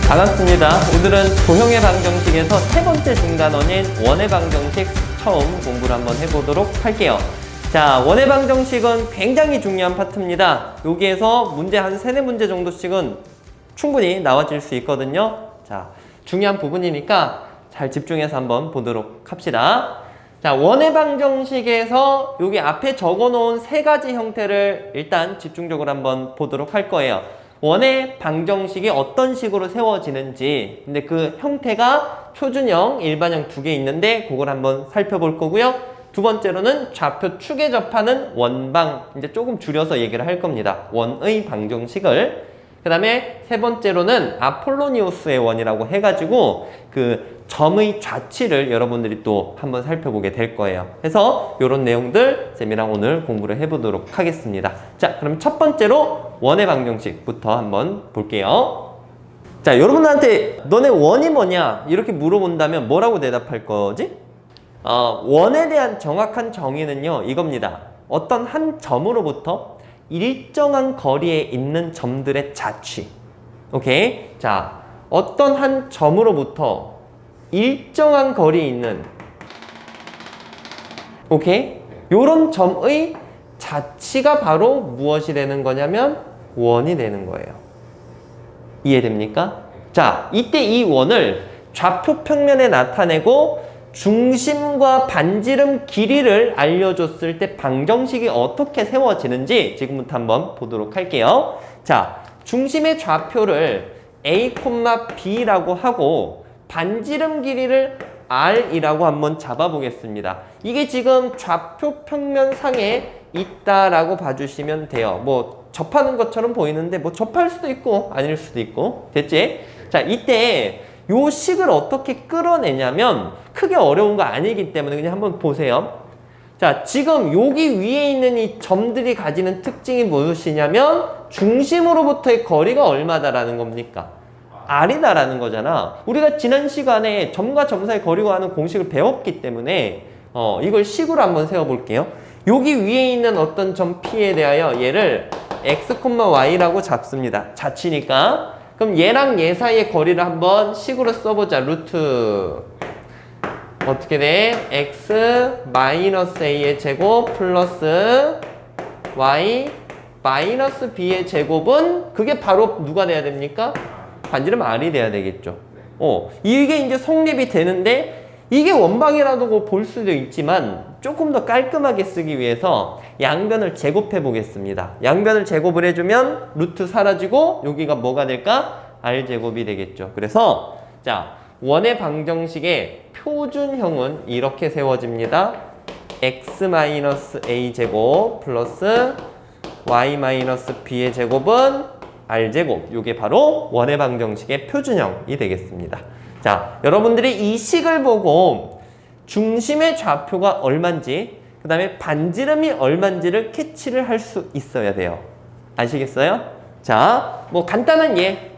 반갑습니다. 오늘은 도형의 방정식에서 세 번째 중단원인 원의 방정식 처음 공부를 한번 해보도록 할게요. 자, 원의 방정식은 굉장히 중요한 파트입니다. 여기에서 문제 한 3-4문제 정도씩은 충분히 나와질 수 있거든요. 자, 중요한 부분이니까 잘 집중해서 한번 보도록 합시다. 자, 원의 방정식에서 여기 앞에 적어 놓은 3가지 형태를 일단 집중적으로 한번 보도록 할 거예요. 원의 방정식이 어떤 식으로 세워지는지, 근데 그 형태가 표준형, 일반형 2개 있는데 그걸 한번 살펴볼 거고요. 두 번째로는 좌표 축에 접하는 원방, 이제 조금 줄여서 얘기를 할 겁니다. 원의 방정식을. 그 다음에 세 번째로는 아폴로니우스의 원이라고 해가지고 그 점의 좌치를 여러분들이 또 한번 살펴보게 될 거예요. 그래서 이런 내용들 쌤이랑 오늘 공부를 해보도록 하겠습니다. 자, 그럼 첫 번째로 원의 방정식부터 한번 볼게요. 자, 여러분들한테 너네 원이 뭐냐 이렇게 물어본다면 뭐라고 대답할 거지? 원에 대한 정확한 정의는요, 이겁니다. 어떤 한 점으로부터 일정한 거리에 있는 점들의 좌치. 오케이? 자, 어떤 한 점으로부터 일정한 거리에 있는, 오케이? 요런 점의 좌치가 바로 무엇이 되는 거냐면 원이 되는 거예요. 이해됩니까? 자, 이때 이 원을 좌표 평면에 나타내고 중심과 반지름 길이를 알려줬을 때 방정식이 어떻게 세워지는지 지금부터 한번 보도록 할게요. 자, 중심의 좌표를 A, B라고 하고 반지름 길이를 R이라고 한번 잡아보겠습니다. 이게 지금 좌표 평면상에 있다라고 봐주시면 돼요. 뭐 접하는 것처럼 보이는데 뭐 접할 수도 있고 아닐 수도 있고. 됐지? 자, 이때 요 식을 어떻게 끌어내냐면 크게 어려운 거 아니기 때문에 그냥 한번 보세요. 자, 지금 여기 위에 있는 이 점들이 가지는 특징이 무엇이냐면 중심으로부터의 거리가 얼마다라는 겁니까? R이다라는 거잖아. 우리가 지난 시간에 점과 점 사이 거리 구하는 공식을 배웠기 때문에 이걸 식으로 한번 세워볼게요. 여기 위에 있는 어떤 점 P에 대하여 얘를 X, Y라고 잡습니다. 좌치니까. 그럼 얘랑 얘 사이의 거리를 한번 식으로 써보자. 루트 어떻게 돼? X 마이너스 A의 제곱 플러스 Y 마이너스 B의 제곱은 그게 바로 누가 돼야 됩니까? 반지름 R이 돼야 되겠죠. 이게 이제 성립이 되는데 이게 원방이라고 볼 수도 있지만 조금 더 깔끔하게 쓰기 위해서 양변을 제곱해 보겠습니다. 양변을 제곱을 해주면 루트 사라지고 여기가 뭐가 될까? R제곱이 되겠죠. 그래서 자, 원의 방정식의 표준형은 이렇게 세워집니다. X-A제곱 플러스 Y-B의 제곱은 R제곱. 이게 바로 원의 방정식의 표준형이 되겠습니다. 자, 여러분들이 이 식을 보고 중심의 좌표가 얼만지, 그 다음에 반지름이 얼만지를 캐치를 할 수 있어야 돼요. 아시겠어요? 자, 뭐 간단한 예.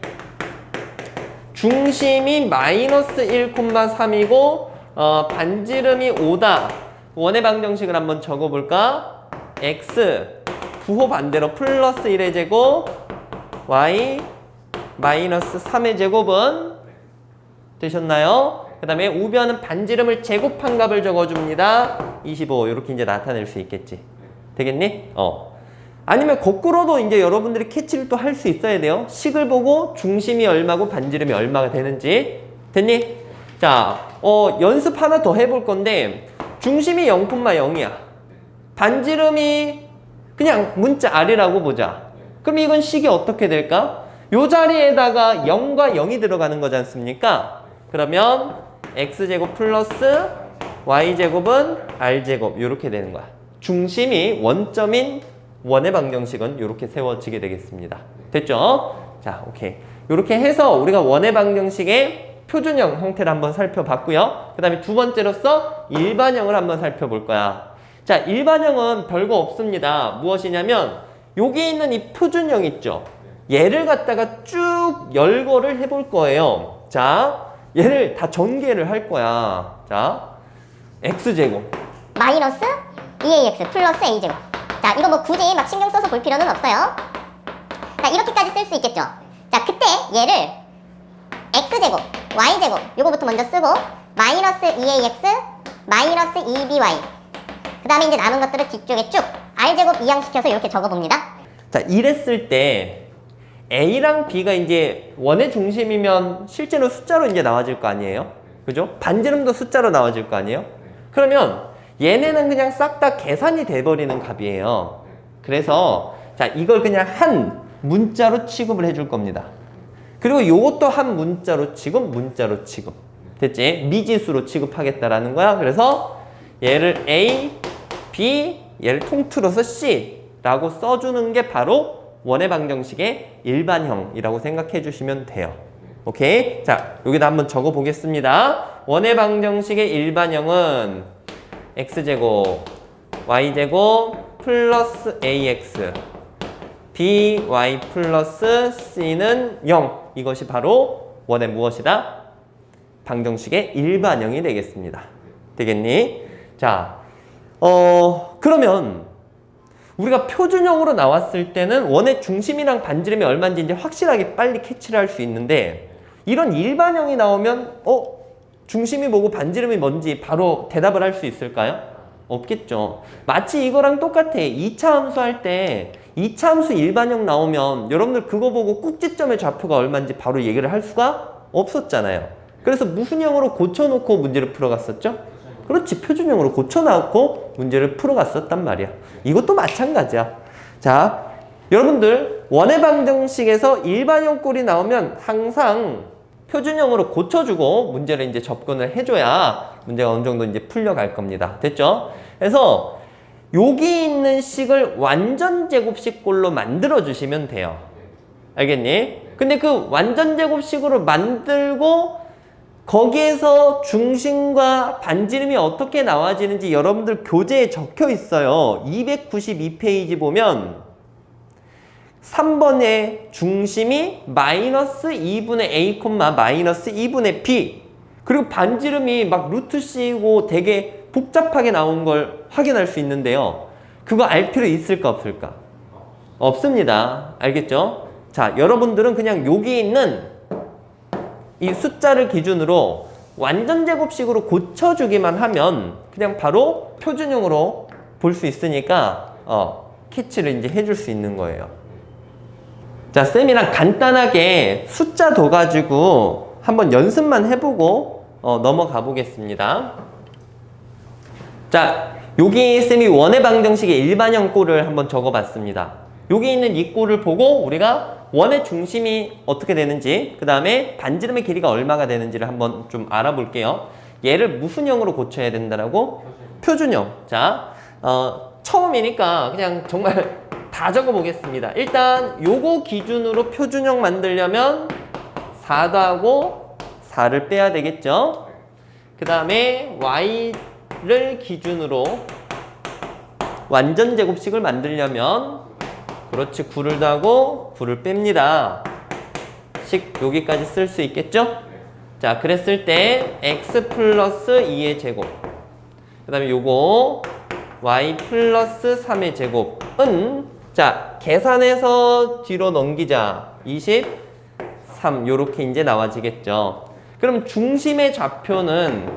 중심이 마이너스 1,3이고 반지름이 5다. 원의 방정식을 한번 적어볼까? X 부호 반대로 플러스 1의 제곱 Y 마이너스 3의 제곱은 되셨나요? 그 다음에 우변은 반지름을 제곱한 값을 적어줍니다. 25 이렇게 이제 나타낼 수 있겠지. 되겠니? 아니면 거꾸로도 이제 여러분들이 캐치를 또 할 수 있어야 돼요. 식을 보고 중심이 얼마고 반지름이 얼마가 되는지. 됐니? 자, 연습 하나 더 해볼 건데 중심이 0,0이야. 반지름이 그냥 문자 R이라고 보자. 그럼 이건 식이 어떻게 될까? 요 자리에다가 0과 0이 들어가는 거지 않습니까? 그러면 X제곱 플러스 Y제곱은 R제곱 이렇게 되는 거야. 중심이 원점인 원의 방정식은 이렇게 세워지게 되겠습니다. 됐죠? 자, 오케이. 이렇게 해서 우리가 원의 방정식의 표준형 형태를 한번 살펴봤고요. 그 다음에 두 번째로서 일반형을 한번 살펴볼 거야. 자, 일반형은 별거 없습니다. 무엇이냐면 여기 있는 이 표준형 있죠? 얘를 갖다가 쭉 열거를 해볼 거예요. 자, 얘를 다 전개를 할 거야. 자, X제곱 마이너스 2ax 플러스 a제곱. 자, 이거 뭐 굳이 막 신경 써서 볼 필요는 없어요. 자, 이렇게까지 쓸 수 있겠죠. 자, 그때 얘를 x제곱, y제곱 요거부터 먼저 쓰고 마이너스 2ax 마이너스 2by 그 다음에 이제 남은 것들을 뒤쪽에 쭉 r제곱 이항시켜서 이렇게 적어봅니다. 자, 이랬을 때 A랑 B가 이제 원의 중심이면 실제로 숫자로 이제 나와질 거 아니에요? 그죠? 반지름도 숫자로 나와질 거 아니에요? 그러면 얘네는 그냥 싹 다 계산이 돼버리는 값이에요. 그래서 자, 이걸 그냥 한 문자로 취급을 해줄 겁니다. 그리고 요것도 한 문자로 취급. 됐지? 미지수로 취급하겠다라는 거야. 그래서 얘를 A, B, 얘를 통틀어서 C라고 써주는 게 바로 원의 방정식의 일반형이라고 생각해 주시면 돼요. 오케이? 자, 여기다 한번 적어 보겠습니다. 원의 방정식의 일반형은 x제곱, y제곱 플러스 ax by 플러스 c는 0. 이것이 바로 원의 무엇이다? 방정식의 일반형이 되겠습니다. 되겠니? 자, 그러면 우리가 표준형으로 나왔을 때는 원의 중심이랑 반지름이 얼마인지 이제 확실하게 빨리 캐치를 할 수 있는데 이런 일반형이 나오면 중심이 뭐고 반지름이 뭔지 바로 대답을 할 수 있을까요? 없겠죠. 마치 이거랑 똑같아. 2차 함수 할 때 2차 함수 일반형 나오면 여러분들 그거 보고 꼭지점의 좌표가 얼마인지 바로 얘기를 할 수가 없었잖아요. 그래서 무슨 형으로 고쳐놓고 문제를 풀어갔었죠? 그렇지, 표준형으로 고쳐놓고 문제를 풀어갔었단 말이야. 이것도 마찬가지야. 자, 여러분들 원의 방정식에서 일반형 꼴이 나오면 항상 표준형으로 고쳐주고 문제를 이제 접근을 해줘야 문제가 어느 정도 이제 풀려갈 겁니다. 됐죠? 그래서 여기 있는 식을 완전 제곱식 꼴로 만들어 주시면 돼요. 알겠니? 근데 그 완전 제곱식으로 만들고 거기에서 중심과 반지름이 어떻게 나와지는지 여러분들 교재에 적혀 있어요. 292페이지 보면 3번의 중심이 마이너스 2분의 a, 마이너스 2분의 b 그리고 반지름이 막 루트 c이고 되게 복잡하게 나온 걸 확인할 수 있는데요. 그거 알 필요 있을까 없을까? 없습니다. 알겠죠? 자, 여러분들은 그냥 여기 있는 이 숫자를 기준으로 완전 제곱식으로 고쳐주기만 하면 그냥 바로 표준형으로 볼 수 있으니까 캐치를 이제 해줄 수 있는 거예요. 자, 쌤이랑 간단하게 숫자 둬가지고 한번 연습만 해보고 넘어가 보겠습니다. 자, 여기 쌤이 원의 방정식의 일반형 꼴을 한번 적어봤습니다. 여기 있는 이 꼴을 보고 우리가 원의 중심이 어떻게 되는지 그 다음에 반지름의 길이가 얼마가 되는지를 한번 좀 알아볼게요. 얘를 무슨 형으로 고쳐야 된다라고? 표준형. 자, 처음이니까 그냥 정말 다 적어보겠습니다. 일단 요거 기준으로 표준형 만들려면 4 더하고 4를 빼야 되겠죠. 그 다음에 y를 기준으로 완전 제곱식을 만들려면 그렇지 9를 더하고 9를 뺍니다. 식 여기까지 쓸 수 있겠죠? 자, 그랬을 때 x 플러스 2의 제곱 그 다음에 요거 y 플러스 3의 제곱은 자, 계산해서 뒤로 넘기자 23 요렇게 이제 나와지겠죠. 그럼 중심의 좌표는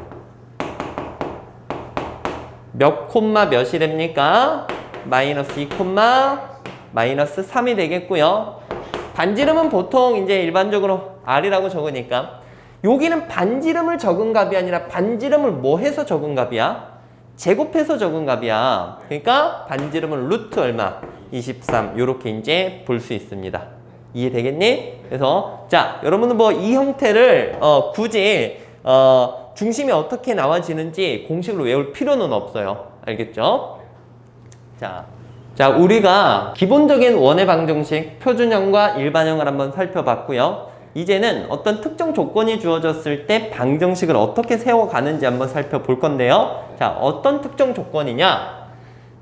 몇 콤마 몇이랍니까? 마이너스 2 콤마 마이너스 3이 되겠고요. 반지름은 보통 이제 일반적으로 R이라고 적으니까 여기는 반지름을 적은 값이 아니라 반지름을 뭐 해서 적은 값이야? 제곱해서 적은 값이야. 그러니까 반지름은 루트 얼마? 23 요렇게 이제 볼 수 있습니다. 이해되겠니? 그래서 자, 여러분은 뭐 이 형태를 굳이 중심이 어떻게 나와지는지 공식으로 외울 필요는 없어요. 알겠죠? 자, 우리가 기본적인 원의 방정식 표준형과 일반형을 한번 살펴봤고요. 이제는 어떤 특정 조건이 주어졌을 때 방정식을 어떻게 세워가는지 한번 살펴볼 건데요. 자, 어떤 특정 조건이냐?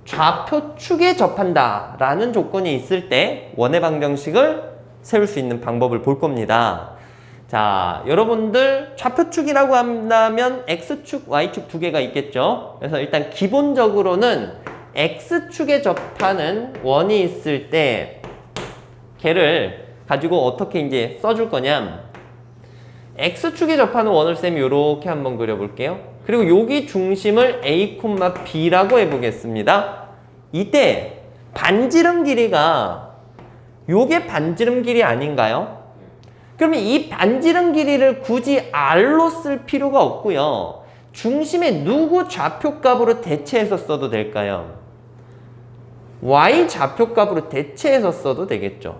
좌표축에 접한다 라는 조건이 있을 때 원의 방정식을 세울 수 있는 방법을 볼 겁니다. 자, 여러분들 좌표축이라고 한다면 X축, Y축 두 개가 있겠죠. 그래서 일단 기본적으로는 X축에 접하는 원이 있을 때 걔를 가지고 어떻게 이제 써줄 거냐. X축에 접하는 원을 쌤이 요렇게 한번 그려볼게요. 그리고 여기 중심을 A, B라고 해보겠습니다. 이때 반지름 길이가 요게 반지름 길이 아닌가요? 그러면 이 반지름 길이를 굳이 R로 쓸 필요가 없고요. 중심의 누구 좌표값으로 대체해서 써도 될까요? Y 좌표값으로 대체해서 써도 되겠죠.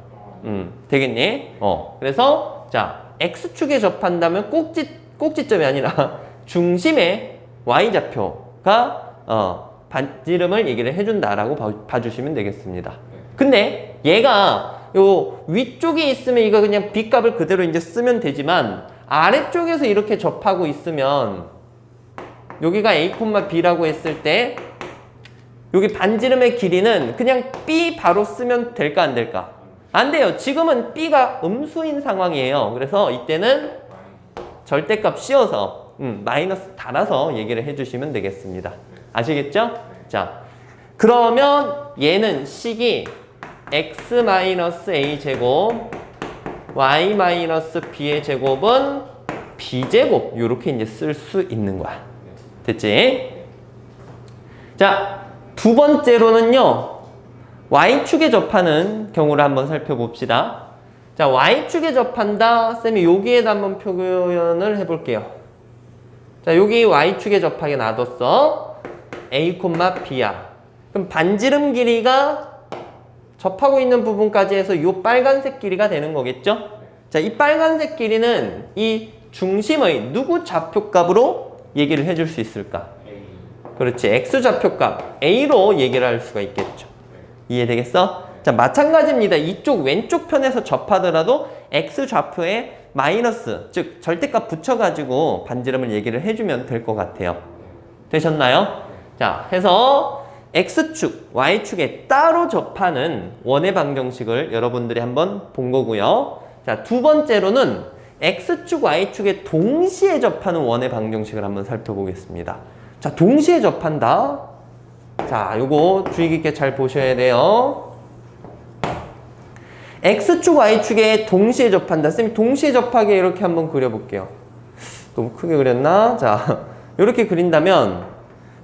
되겠니? 그래서 자, X축에 접한다면 꼭지점이 아니라 중심의 Y좌표가 반지름을 얘기를 해준다라고 봐주시면 되겠습니다. 근데 얘가 요 위쪽에 있으면 이거 그냥 B값을 그대로 이제 쓰면 되지만 아래쪽에서 이렇게 접하고 있으면 여기가 A, B라고 했을 때 여기 반지름의 길이는 그냥 B 바로 쓰면 될까 안 될까? 안 돼요. 지금은 B가 음수인 상황이에요. 그래서 이때는 절대값 씌워서 마이너스 달아서 얘기를 해주시면 되겠습니다. 아시겠죠? 자, 그러면 얘는 식이 x-a 제곱 y-b의 제곱은 b제곱 이렇게 이제 쓸 수 있는 거야. 됐지? 자, 두 번째로는요. Y축에 접하는 경우를 한번 살펴봅시다. 자, Y축에 접한다. 쌤이 여기에다 한번 표현을 해볼게요. 자, 여기 Y축에 접하게 놔뒀어. A, B야. 그럼 반지름 길이가 접하고 있는 부분까지 해서 이 빨간색 길이가 되는 거겠죠? 자, 이 빨간색 길이는 이 중심의 누구 좌표값으로 얘기를 해줄 수 있을까? 그렇지. X 좌표값 A로 얘기를 할 수가 있겠죠. 이해되겠어? 자, 마찬가지입니다. 이쪽 왼쪽 편에서 접하더라도 X 좌표에 마이너스, 즉 절대값 붙여가지고 반지름을 얘기를 해주면 될 것 같아요. 되셨나요? 자, 해서 X축, Y축에 따로 접하는 원의 방정식을 여러분들이 한번 본 거고요. 자, 두 번째로는 X축, Y축에 동시에 접하는 원의 방정식을 한번 살펴보겠습니다. 자, 동시에 접한다. 자, 요거 주의 깊게 잘 보셔야 돼요. X축, Y축에 동시에 접한다. 쌤이 동시에 접하게 이렇게 한번 그려볼게요. 너무 크게 그렸나? 자, 이렇게 그린다면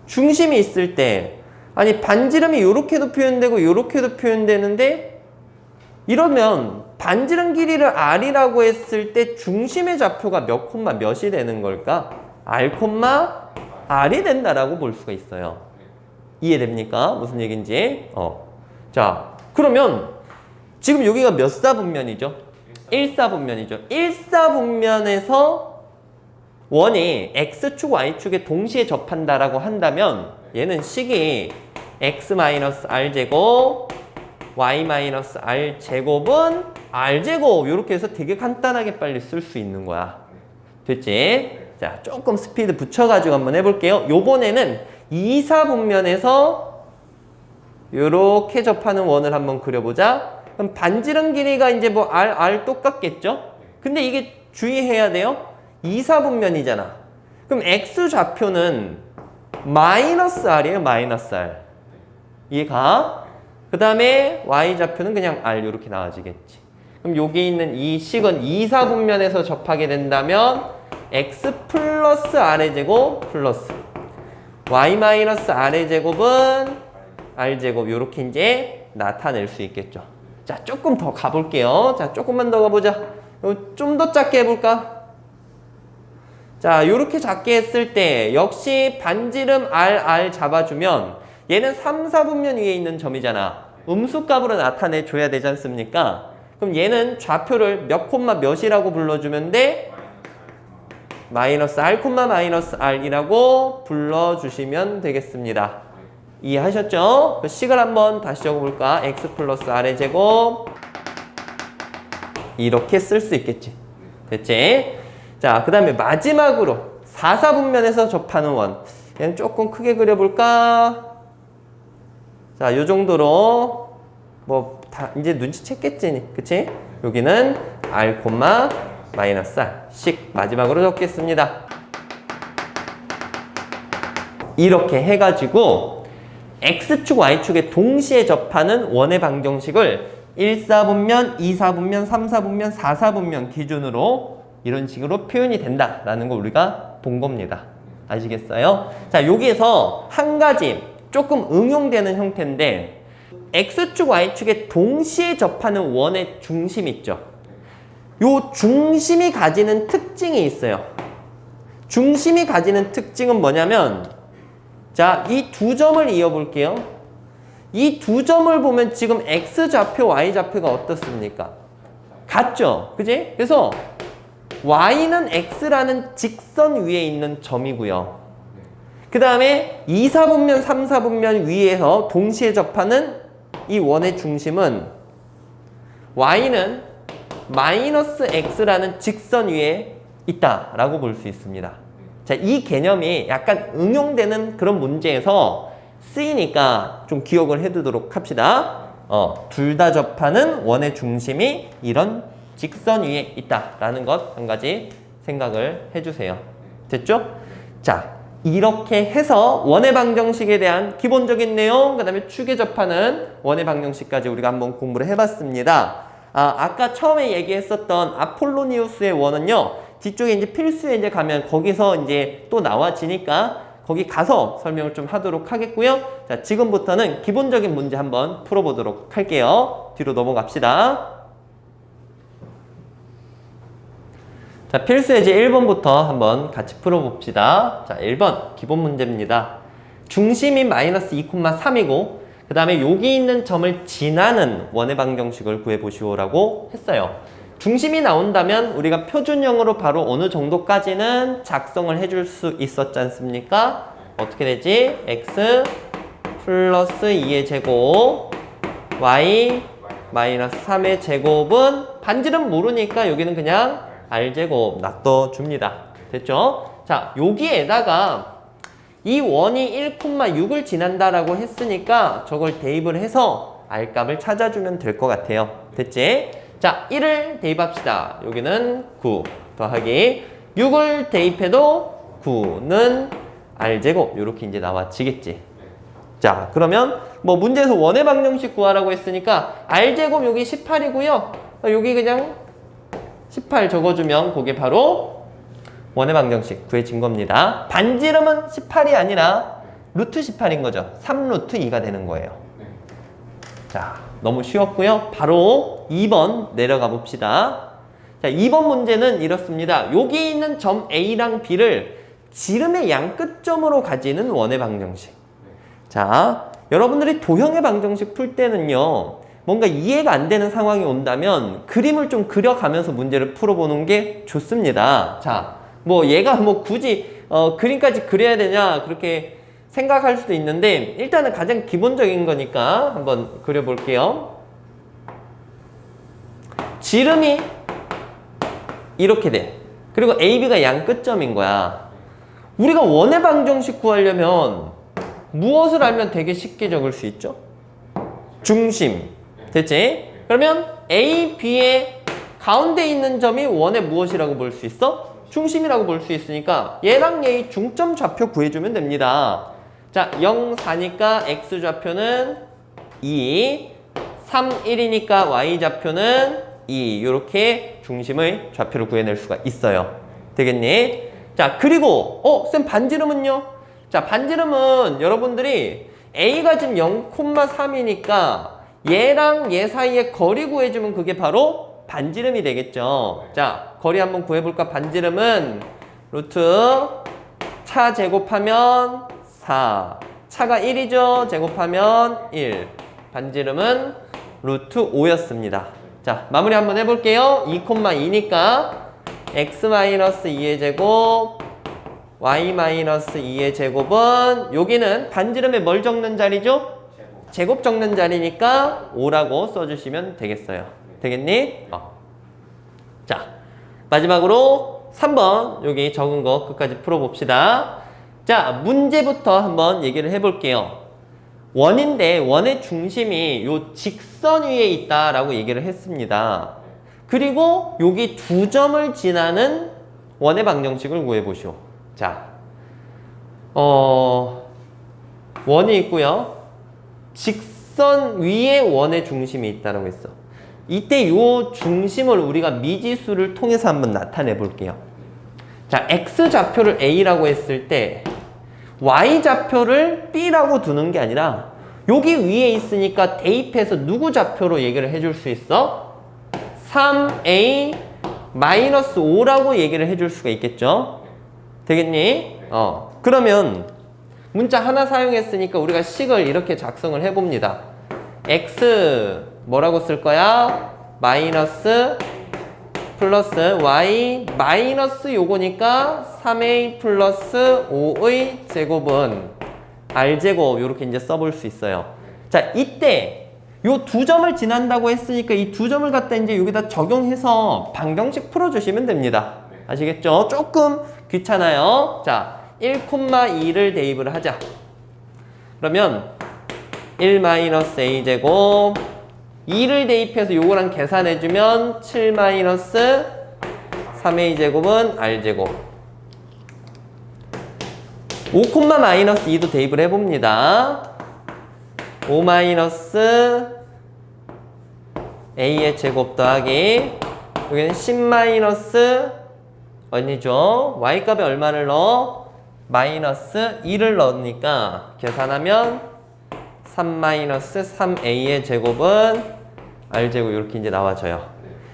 중심이 있을 때 아니 반지름이 요렇게도 표현되고 요렇게도 표현되는데 이러면 반지름 길이를 R이라고 했을 때 중심의 좌표가 몇 콤마 몇이 되는 걸까? R, R이 된다라고 볼 수가 있어요. 이해됩니까? 무슨 얘기인지? 자, 그러면 지금 여기가 몇 사분면이죠? 1사분면이죠. 1사분면에서 원이 X축, Y축에 동시에 접한다라고 한다면 얘는 식이 X-R제곱, Y-R제곱은 R제곱 이렇게 해서 되게 간단하게 빨리 쓸 수 있는 거야. 됐지? 자, 조금 스피드 붙여가지고 한번 해볼게요. 요번에는 2사분면에서 요렇게 접하는 원을 한번 그려보자. 그럼 반지름 길이가 이제 뭐 R 똑같겠죠? 근데 이게 주의해야 돼요. 2사분면이잖아. 그럼 X 좌표는 마이너스 R이에요. 마이너스 R. 이해가? 그 다음에 Y 좌표는 그냥 R 이렇게 나와지겠지. 그럼 여기 있는 이 식은 2사분면에서 접하게 된다면 X 플러스 R의 제곱 플러스 Y 마이너스 R의 제곱은 R 제곱 이렇게 이제 나타낼 수 있겠죠. 자, 조금 더 가볼게요. 자, 조금만 더 가보자. 좀 더 작게 해볼까? 자, 이렇게 작게 했을 때 역시 반지름 R 잡아주면 얘는 3, 4분면 위에 있는 점이잖아. 음수값으로 나타내줘야 되지 않습니까? 그럼 얘는 좌표를 몇 콤마 몇이라고 불러주면 돼? 마이너스 R, 마이너스 R이라고 불러주시면 되겠습니다. 이해하셨죠? 그 식을 한번 다시 적어볼까? X 플러스 R의 제곱 이렇게 쓸 수 있겠지. 됐지? 자, 그 다음에 마지막으로 4사분면에서 접하는 원. 얘는 조금 크게 그려볼까? 자, 요 정도로 뭐 다 이제 눈치챘겠지, 그치? 여기는 R, 마이너스 R 식 마지막으로 적겠습니다. 이렇게 해가지고 X축, Y축에 동시에 접하는 원의 방정식을 1사분면, 2사분면, 3사분면, 4사분면 기준으로 이런 식으로 표현이 된다라는 걸 우리가 본 겁니다. 아시겠어요? 자, 여기에서 한 가지 조금 응용되는 형태인데 X축, Y축에 동시에 접하는 원의 중심 있죠? 요 중심이 가지는 특징이 있어요. 중심이 가지는 특징은 뭐냐면 자, 이 두 점을 이어볼게요. 이 두 점을 보면 지금 X좌표, Y좌표가 어떻습니까? 같죠? 그지? 그래서 Y는 X라는 직선 위에 있는 점이고요. 그 다음에 2, 4분면, 3, 4분면 위에서 동시에 접하는 이 원의 중심은 Y는 마이너스 X라는 직선 위에 있다라고 볼 수 있습니다. 자, 이 개념이 약간 응용되는 그런 문제에서 쓰이니까 좀 기억을 해두도록 합시다. 둘 다 접하는 원의 중심이 이런 직선 위에 있다라는 것 한 가지 생각을 해주세요. 됐죠? 자, 이렇게 해서 원의 방정식에 대한 기본적인 내용, 그 다음에 축에 접하는 원의 방정식까지 우리가 한번 공부를 해봤습니다. 아까 처음에 얘기했었던 아폴로니우스의 원은요, 뒤쪽에 이제 필수에 이제 가면 거기서 이제 또 나와지니까 거기 가서 설명을 좀 하도록 하겠고요. 자, 지금부터는 기본적인 문제 한번 풀어보도록 할게요. 뒤로 넘어갑시다. 자, 필수 예제 1번부터 한번 같이 풀어봅시다. 자, 1번 기본 문제입니다. 중심이 마이너스 2,3이고 그 다음에 여기 있는 점을 지나는 원의 방정식을 구해보시오라고 했어요. 중심이 나온다면 우리가 표준형으로 바로 어느 정도까지는 작성을 해줄 수 있었지 않습니까? 어떻게 되지? x 플러스 2의 제곱 y 마이너스 3의 제곱은 반지름 모르니까 여기는 그냥 r제곱 놔둬줍니다. 됐죠? 자, 여기에다가 이 원이 1,6을 지난다라고 했으니까 저걸 대입을 해서 r값을 찾아주면 될 것 같아요. 됐지? 자, 1을 대입합시다. 여기는 9 더하기 6을 대입해도 9는 r제곱 이렇게 이제 나와지겠지. 자, 그러면 뭐 문제에서 원의 방정식 구하라고 했으니까 r제곱 여기 18이고요. 여기 그냥 18 적어주면 그게 바로 원의 방정식 구해진 겁니다. 반지름은 18이 아니라 루트 18인 거죠. 3루트 2가 되는 거예요. 자, 너무 쉬웠고요. 바로 2번 내려가 봅시다. 자, 2번 문제는 이렇습니다. 여기 있는 점 A랑 B를 지름의 양 끝점으로 가지는 원의 방정식. 자, 여러분들이 도형의 방정식 풀 때는요, 뭔가 이해가 안 되는 상황이 온다면 그림을 좀 그려가면서 문제를 풀어보는 게 좋습니다. 자, 뭐 얘가 뭐 굳이 그림까지 그려야 되냐 그렇게 생각할 수도 있는데 일단은 가장 기본적인 거니까 한번 그려볼게요. 지름이 이렇게 돼. 그리고 AB가 양 끝점인 거야. 우리가 원의 방정식 구하려면 무엇을 알면 되게 쉽게 적을 수 있죠? 중심. 됐지? 그러면 A, B의 가운데 있는 점이 원의 무엇이라고 볼 수 있어? 중심이라고 볼 수 있으니까 얘랑 얘의 중점 좌표 구해주면 됩니다. 자, 0, 4니까 X좌표는 2, 3, 1이니까 Y좌표는 2 이렇게 중심의 좌표를 구해낼 수가 있어요. 되겠니? 자, 그리고 쌤 반지름은요? 자, 반지름은 여러분들이 A가 지금 0,3이니까 얘랑 얘 사이에 거리 구해주면 그게 바로 반지름이 되겠죠. 자, 거리 한번 구해볼까? 반지름은 루트 차 제곱하면 4 차가 1이죠. 제곱하면 1 반지름은 루트 5였습니다. 자, 마무리 한번 해볼게요. 2,2니까 x-2의 제곱 y-2의 제곱은 여기는 반지름에 뭘 적는 자리죠? 제곱 적는 자리니까 5라고 써주시면 되겠어요. 되겠니? 자, 마지막으로 3번 여기 적은 거 끝까지 풀어봅시다. 자, 문제부터 한번 얘기를 해볼게요. 원인데 원의 중심이 요 직선 위에 있다라고 얘기를 했습니다. 그리고 여기 두 점을 지나는 원의 방정식을 구해보시오. 자, 원이 있고요. 직선 위에 원의 중심이 있다라고 했어. 이때 요 중심을 우리가 미지수를 통해서 한번 나타내 볼게요. 자, X좌표를 A라고 했을 때 Y좌표를 B라고 두는 게 아니라 여기 위에 있으니까 대입해서 누구 좌표로 얘기를 해줄 수 있어? 3A-5라고 얘기를 해줄 수가 있겠죠? 되겠니? 그러면 문자 하나 사용했으니까 우리가 식을 이렇게 작성을 해봅니다. X 뭐라고 쓸 거야? 마이너스 플러스 Y 마이너스 요거니까 3A 플러스 5의 제곱은 R제곱 요렇게 이제 써볼 수 있어요. 자, 이때 요 두 점을 지난다고 했으니까 이 두 점을 갖다 이제 여기다 적용해서 방정식 풀어주시면 됩니다. 아시겠죠? 조금 귀찮아요. 자, 1,2를 대입을 하자. 그러면 1-A제곱 2를 대입해서 요거랑 계산해주면 7-3A제곱은 R제곱 5,-2도 대입을 해봅니다. 5-A의 제곱 더하기 여기는 10- 아니죠. Y값에 얼마를 넣어? 마이너스 2를 넣으니까 계산하면 3-3A의 제곱은 R제곱 이렇게 이제 나와져요.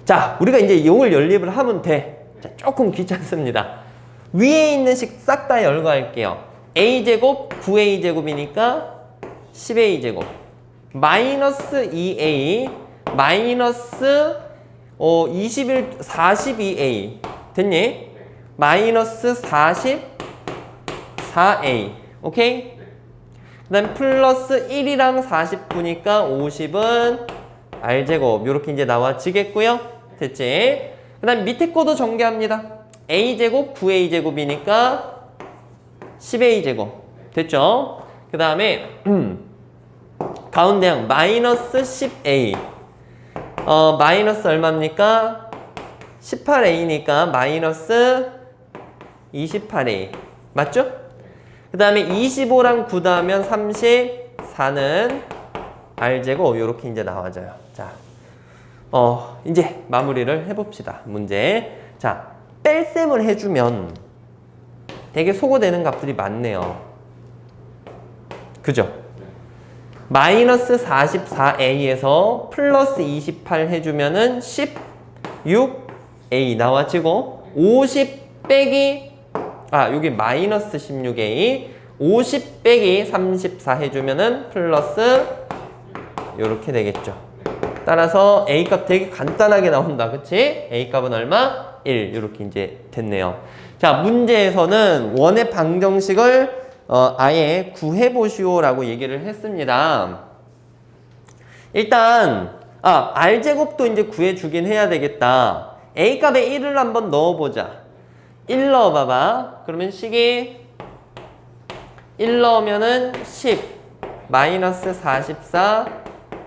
자, 우리가 이제 요걸 연립을 하면 돼. 자, 조금 귀찮습니다. 위에 있는 식 싹 다 열거할게요. A제곱 9A제곱이니까 10A제곱 마이너스 2A 마이너스 42A 됐니? 마이너스 44A 오케이? 그 다음 플러스 1이랑 49니까 50은 R제곱 요렇게 이제 나와지겠고요. 됐지? 그 다음 밑에 거도 전개합니다. A제곱 9A제곱이니까 10A제곱 됐죠? 그 다음에 가운데 항 마이너스 10A 마이너스 얼마입니까? 18A니까 마이너스 28A 맞죠? 그 다음에 25랑 9 더하면 34는 R제곱 요렇게 이제 나와져요. 자, 이제 마무리를 해봅시다. 문제. 자, 뺄셈을 해주면 되게 소거되는 값들이 많네요. 그죠? 마이너스 44A에서 플러스 28 해주면은 16A 나와지고 50 빼기 여기 마이너스 16A 50 빼기 34 해주면은 플러스 요렇게 되겠죠. 따라서 A값 되게 간단하게 나온다. 그치? A값은 얼마? 1 요렇게 이제 됐네요. 자, 문제에서는 원의 방정식을 아예 구해보시오 라고 얘기를 했습니다. 일단 R제곱도 이제 구해주긴 해야 되겠다. A값에 1을 한번 넣어보자. 1 넣어봐봐. 그러면 식이 1 넣으면은 10 마이너스 44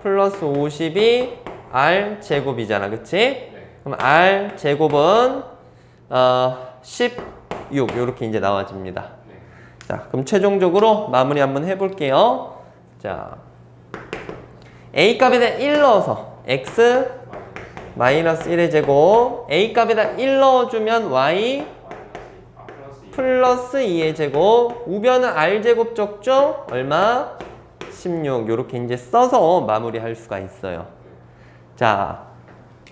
플러스 52 R제곱이잖아. 그치? 그럼 R제곱은 16 요렇게 이제 나와집니다. 자, 그럼 최종적으로 마무리 한번 해볼게요. 자, A값에다 1 넣어서 X 마이너스 1의 제곱 A값에다 1 넣어주면 Y 플러스 2의 제곱 우변은 R제곱 적죠? 얼마? 16 요렇게 이제 써서 마무리할 수가 있어요. 자,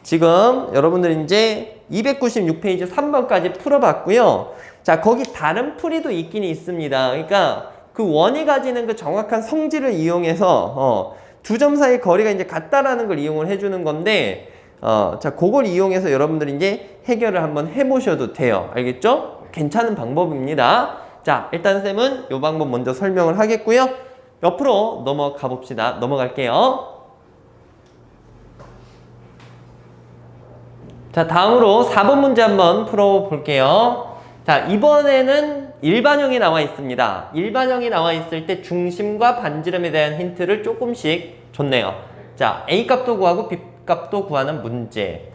지금 여러분들 이제 296페이지 3번까지 풀어봤고요. 자, 거기 다른 풀이도 있긴 있습니다. 그러니까 그 원이 가지는 그 정확한 성질을 이용해서 두 점 사이 거리가 이제 같다라는 걸 이용을 해주는 건데 자, 그걸 이용해서 여러분들이 이제 해결을 한번 해보셔도 돼요. 알겠죠? 괜찮은 방법입니다. 자, 일단 쌤은 이 방법 먼저 설명을 하겠고요. 옆으로 넘어가 봅시다. 넘어갈게요. 자, 다음으로 4번 문제 한번 풀어볼게요. 자, 이번에는 일반형이 나와 있습니다. 일반형이 나와 있을 때 중심과 반지름에 대한 힌트를 조금씩 줬네요. 자, A값도 구하고 B값도 구하는 문제.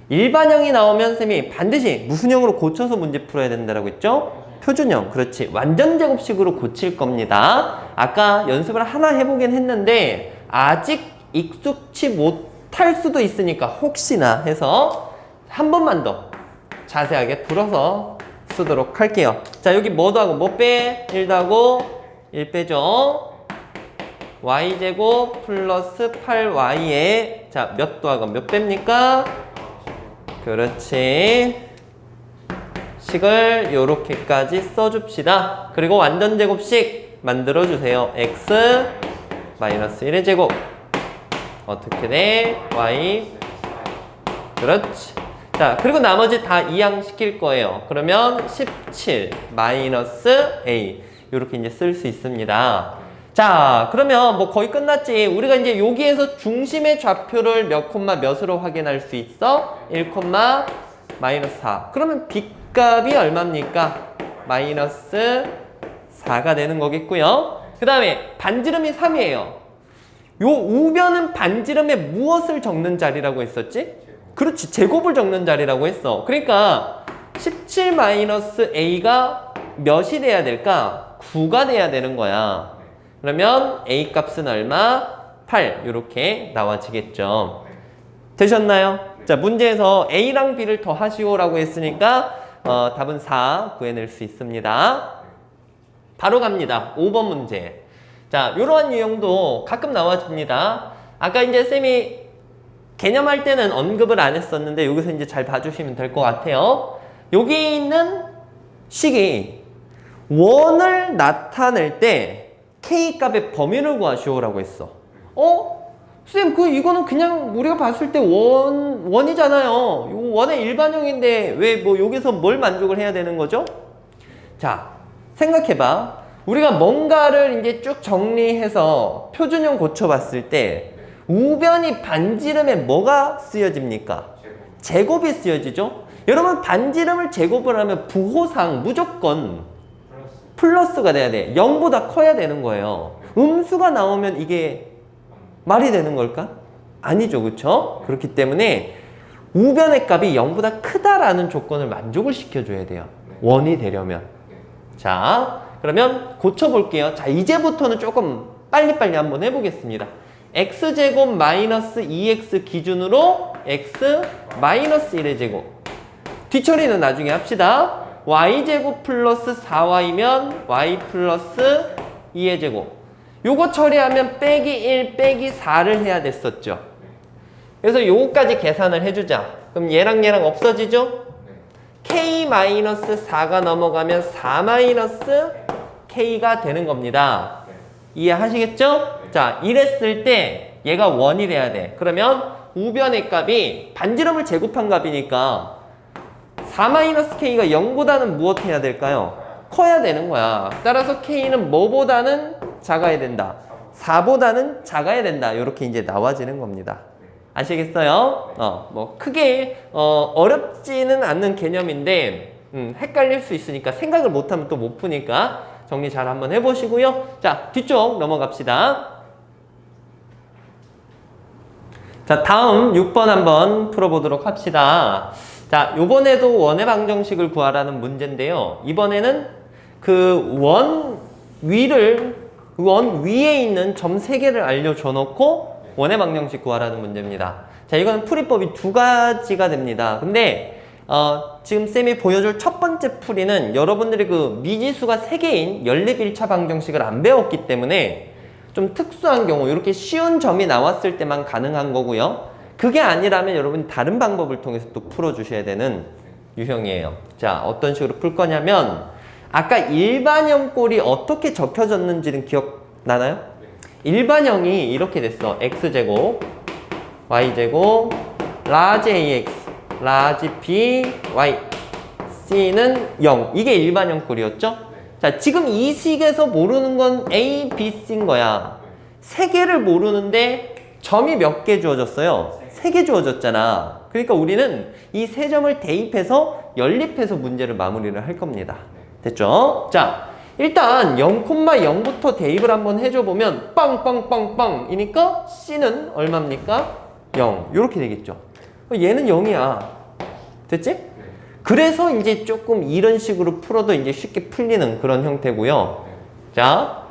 일반형이 나오면 쌤이 반드시 무슨 형으로 고쳐서 문제 풀어야 된다고 했죠? 표준형. 그렇지. 완전제곱식으로 고칠 겁니다. 아까 연습을 하나 해보긴 했는데 아직 익숙치 탈 수도 있으니까 혹시나 해서 한 번만 더 자세하게 풀어서 쓰도록 할게요. 자, 여기 뭐 더하고 뭐 빼? 1 더하고 1 빼죠. y제곱 플러스 8y에 자, 몇 더하고 몇 뺍니까? 그렇지. 식을 요렇게까지 써줍시다. 그리고 완전 제곱식 만들어주세요. x 마이너스 1의 제곱 어떻게 돼? y 그렇지. 자, 그리고 나머지 다 이항시킬 거예요. 그러면 17 마이너스 a 요렇게 이제 쓸 수 있습니다. 자, 그러면 뭐 거의 끝났지. 우리가 이제 여기에서 중심의 좌표를 몇 콤마 몇으로 확인할 수 있어? 1 콤마 마이너스 4. 그러면 빗값이 얼마입니까? 마이너스 4가 되는 거겠고요. 그 다음에 반지름이 3이에요. 요 우변은 반지름에 무엇을 적는 자리라고 했었지? 그렇지, 제곱을 적는 자리라고 했어. 그러니까 17 마이너스 a가 몇이 돼야 될까? 9가 돼야 되는 거야. 그러면 a 값은 얼마? 8 이렇게 나와지겠죠. 되셨나요? 자, 문제에서 a랑 b를 더하시오라고 했으니까 답은 4 구해낼 수 있습니다. 바로 갑니다. 5번 문제. 자, 이러한 유형도 가끔 나와집니다. 아까 이제 쌤이 개념할 때는 언급을 안 했었는데 여기서 이제 잘 봐주시면 될 것 같아요. 여기 있는 식이 원을 나타낼 때 K값의 범위를 구하시오라고 했어. 쌤, 이거는 그냥 우리가 봤을 때 원이잖아요. 요 원의 일반형인데 왜 뭐 여기서 뭘 만족을 해야 되는 거죠? 자, 생각해봐. 우리가 뭔가를 이제 쭉 정리해서 표준형 고쳐봤을 때 우변이 반지름에 뭐가 쓰여집니까? 제곱이 쓰여지죠? 여러분, 반지름을 제곱을 하면 부호상 무조건 플러스가 돼야 돼. 0보다 커야 되는 거예요. 음수가 나오면 이게 말이 되는 걸까? 아니죠, 그쵸? 그렇기 때문에 우변의 값이 0보다 크다라는 조건을 만족을 시켜줘야 돼요. 원이 되려면. 자, 그러면 고쳐볼게요. 자, 이제부터는 조금 빨리빨리 한번 해보겠습니다. x제곱 마이너스 2x 기준으로 x 마이너스 1의 제곱. 뒤처리는 나중에 합시다. y제곱 플러스 4y면 y 플러스 2의 제곱. 요거 처리하면 빼기 1 빼기 4를 해야 됐었죠. 그래서 요거까지 계산을 해주자. 그럼 얘랑 얘랑 없어지죠? k 마이너스 4가 넘어가면 4 마이너스 k가 되는 겁니다. 이해하시겠죠? 자, 이랬을 때 얘가 원이 돼야 돼. 그러면 우변의 값이 반지름을 제곱한 값이니까 4-k가 0보다는 무엇 해야 될까요? 커야 되는 거야. 따라서 k는 뭐보다는 작아야 된다. 4보다는 작아야 된다. 이렇게 이제 나와지는 겁니다. 아시겠어요? 뭐 크게 어렵지는 않는 개념인데 헷갈릴 수 있으니까 생각을 못하면 또 못 푸니까 정리 잘 한번 해보시고요. 자, 뒤쪽 넘어갑시다. 자, 다음 6번 한번 풀어보도록 합시다. 자, 요번에도 원의 방정식을 구하라는 문제인데요. 이번에는 그 원 위에 있는 점 3개를 알려줘 놓고 원의 방정식 구하라는 문제입니다. 자, 이거는 풀이법이 2가지가 됩니다. 근데 지금 쌤이 보여줄 첫 번째 풀이는 여러분들이 그 미지수가 3개인 연립 1차 방정식을 안 배웠기 때문에 좀 특수한 경우 이렇게 쉬운 점이 나왔을 때만 가능한 거고요. 그게 아니라면 여러분 다른 방법을 통해서 또 풀어주셔야 되는 유형이에요. 자, 어떤 식으로 풀 거냐면 아까 일반형 꼴이 어떻게 적혀졌는지는 기억나나요? 일반형이 이렇게 됐어. x제곱 y제곱 라지 ax 라지 b y c는 0. 이게 일반형 꼴이었죠? 자, 지금 이 식에서 모르는 건 a, b, c인 거야. 3개를 모르는데 점이 몇 개 주어졌어요? 3개 주어졌잖아. 그러니까 우리는 이 3점을 대입해서 연립해서 문제를 마무리를 할 겁니다. 됐죠? 자, 일단 0,0부터 대입을 한번 해줘보면 빵빵빵빵이니까 C는 얼마입니까? 0. 이렇게 되겠죠. 얘는 0이야. 됐지? 그래서 이제 조금 이런 식으로 풀어도 이제 쉽게 풀리는 그런 형태고요. 자,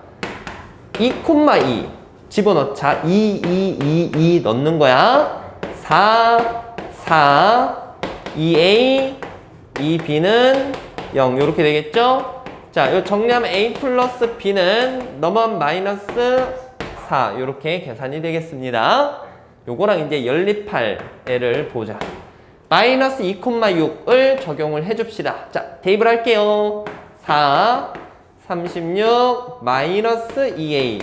2,2 집어넣자. 2 넣는 거야. 4, 4, 2a, 2b는 0 이렇게 되겠죠? 자, 요 정리하면 a 플러스 b는 넘어가면 마이너스 4 이렇게 계산이 되겠습니다. 요거랑 이제 연립할 애를 보자. 마이너스 2,6을 적용을 해줍시다. 자, 대입을 할게요. 4, 36, 마이너스 2a,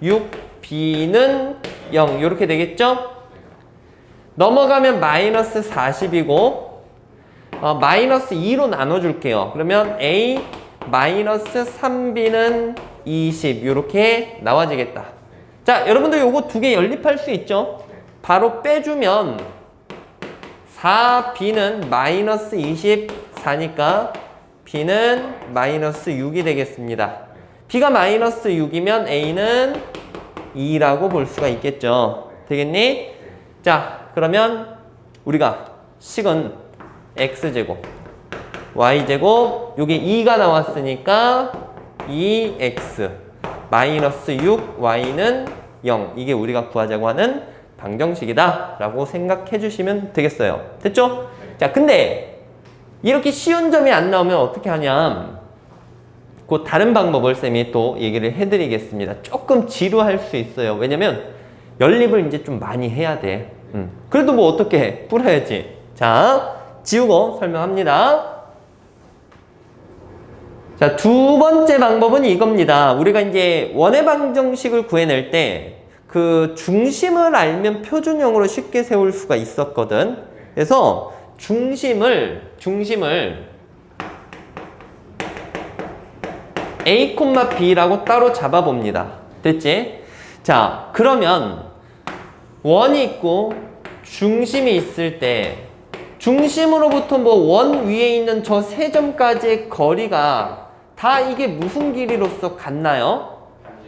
6b는 0 이렇게 되겠죠? 넘어가면 마이너스 40이고 마이너스 2로 나눠줄게요. 그러면 a 마이너스 3b는 20 이렇게 나와지겠다. 자, 여러분들 요거 두 개 연립할 수 있죠? 바로 빼주면 4b는 마이너스 24니까 b는 마이너스 6이 되겠습니다. b가 마이너스 6이면 a는 2라고 볼 수가 있겠죠. 되겠니? 자, 그러면 우리가 식은 x제곱, y제곱, 여기 2가 나왔으니까 2x 마이너스 6y는 0. 이게 우리가 구하자고 하는 방정식이다 라고 생각해 주시면 되겠어요. 됐죠? 자, 근데 이렇게 쉬운 점이 안 나오면 어떻게 하냐, 그 다른 방법을 쌤이 또 얘기를 해드리겠습니다. 조금 지루할 수 있어요. 왜냐면 연립을 이제 좀 많이 해야 돼. 그래도 뭐 어떻게 해? 풀어야지. 자, 지우고 설명합니다. 자, 두 번째 방법은 이겁니다. 우리가 이제 원의 방정식을 구해낼 때 그 중심을 알면 표준형으로 쉽게 세울 수가 있었거든. 그래서 중심을 A, B라고 따로 잡아봅니다. 됐지? 자, 그러면 원이 있고 중심이 있을 때 중심으로부터 뭐 원 위에 있는 저 세 점까지의 거리가 다 이게 무슨 길이로서 같나요?